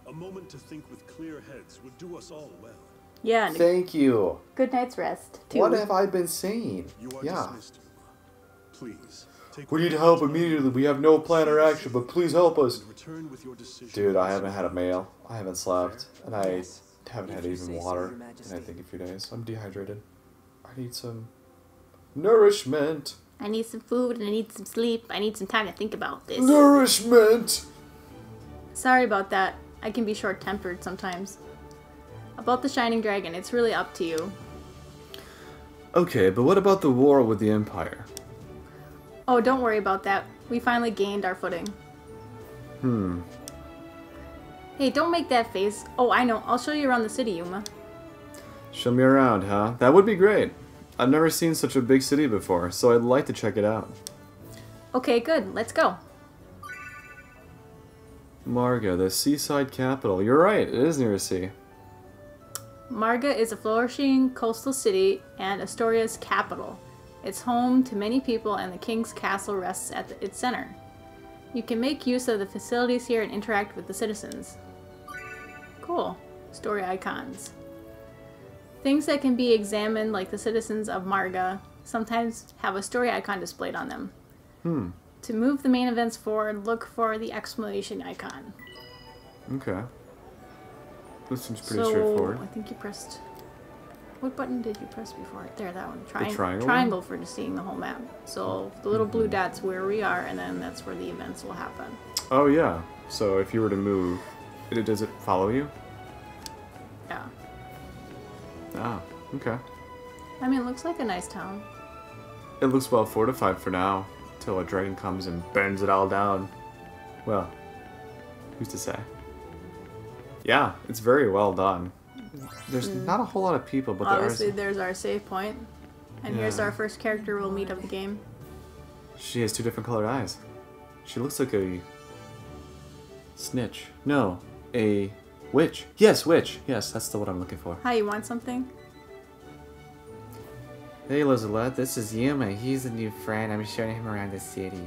Speaker 11: A moment to think with clear heads would do us all well.
Speaker 2: Yeah.
Speaker 1: Thank you.
Speaker 2: Good night's rest, too.
Speaker 1: What have I been saying?
Speaker 11: You are dismissed, Yuma. Please.
Speaker 1: We need help immediately. We have no plan or action, but please help us. Dude, I haven't had a meal. I haven't slept. And I haven't had even water in I think a few days. I'm dehydrated. I need some nourishment.
Speaker 2: I need some food and I need some sleep. I need some time to think about this.
Speaker 1: Nourishment!
Speaker 2: Sorry about that. I can be short-tempered sometimes. About the Shining Dragon, it's really up to you.
Speaker 1: Okay, but what about the war with the Empire?
Speaker 2: Oh, don't worry about that. We finally gained our footing. Hey, don't make that face. Oh, I know. I'll show you around the city, Yuma.
Speaker 1: Show me around, huh? That would be great. I've never seen such a big city before, so I'd like to check it out.
Speaker 2: Okay, good. Let's go.
Speaker 1: Marga, the seaside capital. You're right, it is near a sea.
Speaker 2: Marga is a flourishing coastal city and Astoria's capital. It's home to many people and the king's castle rests at its center. You can make use of the facilities here and interact with the citizens. Cool. Story icons. Things that can be examined, like the citizens of Marga, sometimes have a story icon displayed on them. To move the main events forward, look for the exclamation icon.
Speaker 1: Okay. This seems pretty straightforward.
Speaker 2: I think you pressed... What button did you press before? There, that one.
Speaker 1: The triangle?
Speaker 2: Triangle for just seeing the whole map. So the little blue dot's where we are, and then that's where the events will happen.
Speaker 1: Oh yeah. So if you were to move, does it follow you?
Speaker 2: Yeah.
Speaker 1: Ah, okay.
Speaker 2: I mean, it looks like a nice town.
Speaker 1: It looks well fortified for now, till a dragon comes and burns it all down. Well, who's to say? Yeah, it's very well done. There's not a whole lot of people, but
Speaker 2: obviously there's our save point. And here's our first character we'll meet of the game.
Speaker 1: She has 2 different colored eyes. She looks like a snitch. No, a witch. Yes, witch. Yes, that's the word I'm looking for.
Speaker 2: Hi, you want something?
Speaker 1: Hey, Elizabeth, this is Yuma. He's a new friend. I'm showing him around the city.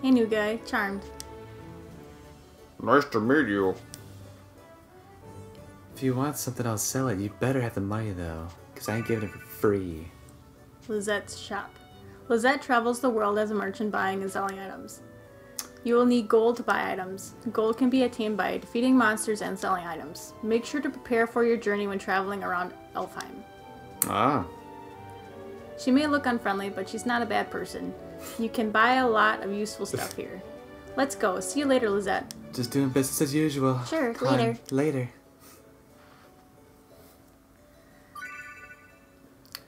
Speaker 2: Hey, new guy. Charmed.
Speaker 1: Nice to meet you. If you want something, I'll sell it. You better have the money, though, because I ain't giving it for free.
Speaker 2: Lizette's shop. Lizette travels the world as a merchant buying and selling items. You will need gold to buy items. Gold can be attained by defeating monsters and selling items. Make sure to prepare for your journey when traveling around Elfheim.
Speaker 1: Ah.
Speaker 2: She may look unfriendly, but she's not a bad person. You can buy a lot of useful stuff here. Let's go. See you later, Lizette.
Speaker 1: Just doing business as usual.
Speaker 2: Sure, later.
Speaker 1: Later.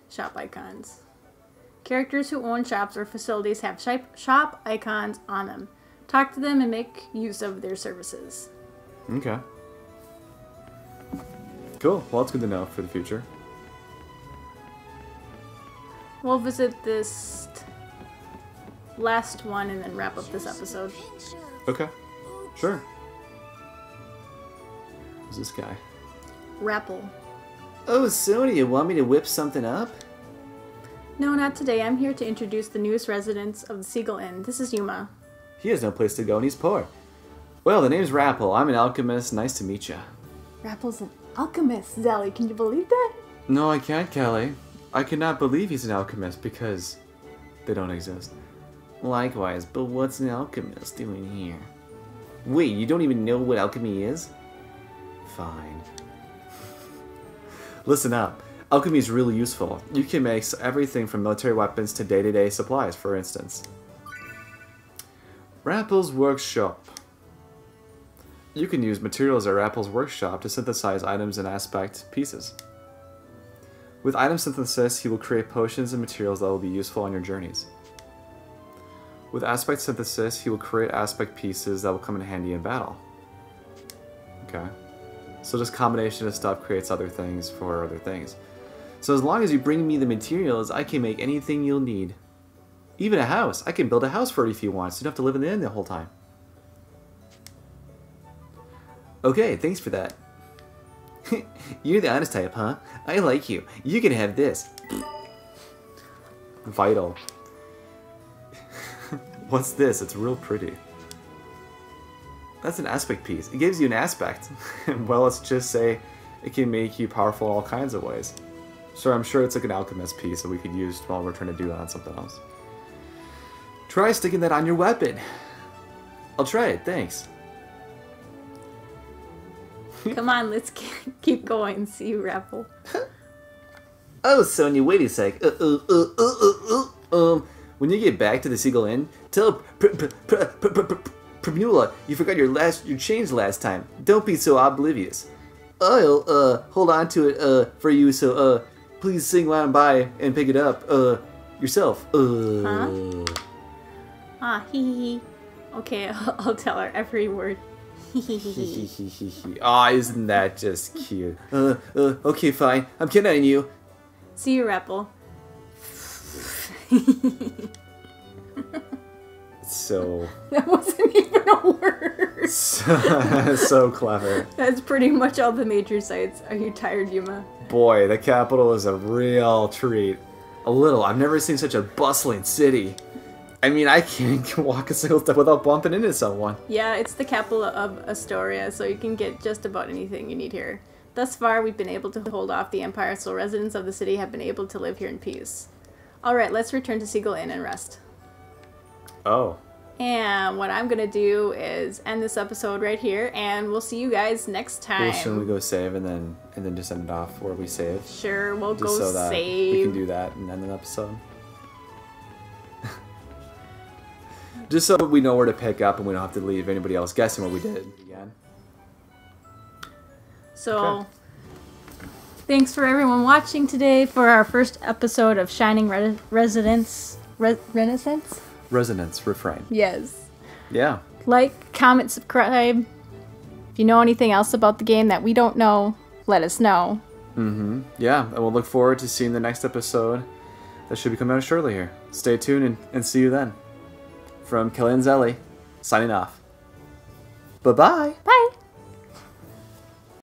Speaker 2: Shop icons. Characters who own shops or facilities have shop icons on them. Talk to them and make use of their services.
Speaker 1: Okay. Cool. Well, that's good to know for the future.
Speaker 2: We'll visit this last one and then wrap up this episode.
Speaker 1: Okay. Sure. Who's this guy?
Speaker 2: Rappel.
Speaker 1: Oh, Sony, you want me to whip something up?
Speaker 2: No, not today. I'm here to introduce the newest residents of the Seagull Inn. This is Yuma.
Speaker 1: He has no place to go and he's poor. Well, the name's Rappel. I'm an alchemist. Nice to meet ya.
Speaker 2: Rappel's an alchemist, Zelly. Can you believe that?
Speaker 1: No, I can't, Kelly. I cannot believe he's an alchemist because they don't exist. Likewise, but what's an alchemist doing here? Wait, you don't even know what alchemy is? Fine. Listen up. Alchemy is really useful. You can make everything from military weapons to day-to-day supplies, for instance. Rappel's Workshop. You can use materials at Rappel's Workshop to synthesize items and aspect pieces. With item synthesis, he will create potions and materials that will be useful on your journeys. With aspect synthesis, he will create aspect pieces that will come in handy in battle. Okay. So this combination of stuff creates other things for other things. So as long as you bring me the materials, I can make anything you'll need. Even a house. I can build a house for it if you want, so you don't have to live in the inn the whole time. Okay, thanks for that. You're the honest type, huh? I like you. You can have this. Vital. What's this? It's real pretty. That's an aspect piece. It gives you an aspect. Well, let's just say it can make you powerful in all kinds of ways. So I'm sure it's like an alchemist piece that we could use while we're trying to do that on something else. Try sticking that on your weapon. I'll try it, thanks.
Speaker 2: Come on, let's keep going. See you, Rappel.
Speaker 1: Oh, Sonia, wait a sec. When you get back to the Seagull Inn, tell Primula you forgot your change last time. Don't be so oblivious. I'll hold on to it for you, so please sing on by and pick it up yourself.
Speaker 2: Huh? Ah, hee. Okay, I'll tell her every word.
Speaker 1: Aw, isn't that just cute? Okay, fine. I'm kidding on you.
Speaker 2: See you, Rappel.
Speaker 1: So...
Speaker 2: That wasn't even a word.
Speaker 1: So clever.
Speaker 2: That's pretty much all the major sites. Are you tired, Yuma?
Speaker 1: Boy, the capital is a real treat. A little. I've never seen such a bustling city. I mean, I can't walk a single step without bumping into someone.
Speaker 2: Yeah, it's the capital of Astoria, so you can get just about anything you need here. Thus far, we've been able to hold off the Empire, so residents of the city have been able to live here in peace. Alright, let's return to Seagull Inn and rest.
Speaker 1: Oh.
Speaker 2: And what I'm going to do is end this episode right here, and we'll see you guys next time.
Speaker 1: Well, shouldn't we go save and then just end it off where we saved?
Speaker 2: Sure, we'll
Speaker 1: just
Speaker 2: go
Speaker 1: so that
Speaker 2: save.
Speaker 1: We can do that and end an episode. Just so we know where to pick up and we don't have to leave anybody else guessing what we did again.
Speaker 2: So,
Speaker 1: okay.
Speaker 2: Thanks for everyone watching today for our first episode of Shining Renaissance?
Speaker 1: Resonance, Refrain.
Speaker 2: Yes.
Speaker 1: Yeah.
Speaker 2: Like, comment, subscribe. If you know anything else about the game that we don't know, let us know.
Speaker 1: Yeah, and we'll look forward to seeing the next episode that should be coming out shortly here. Stay tuned and see you then. From Kelly&Zelly, signing off. Bye-bye.
Speaker 2: Bye.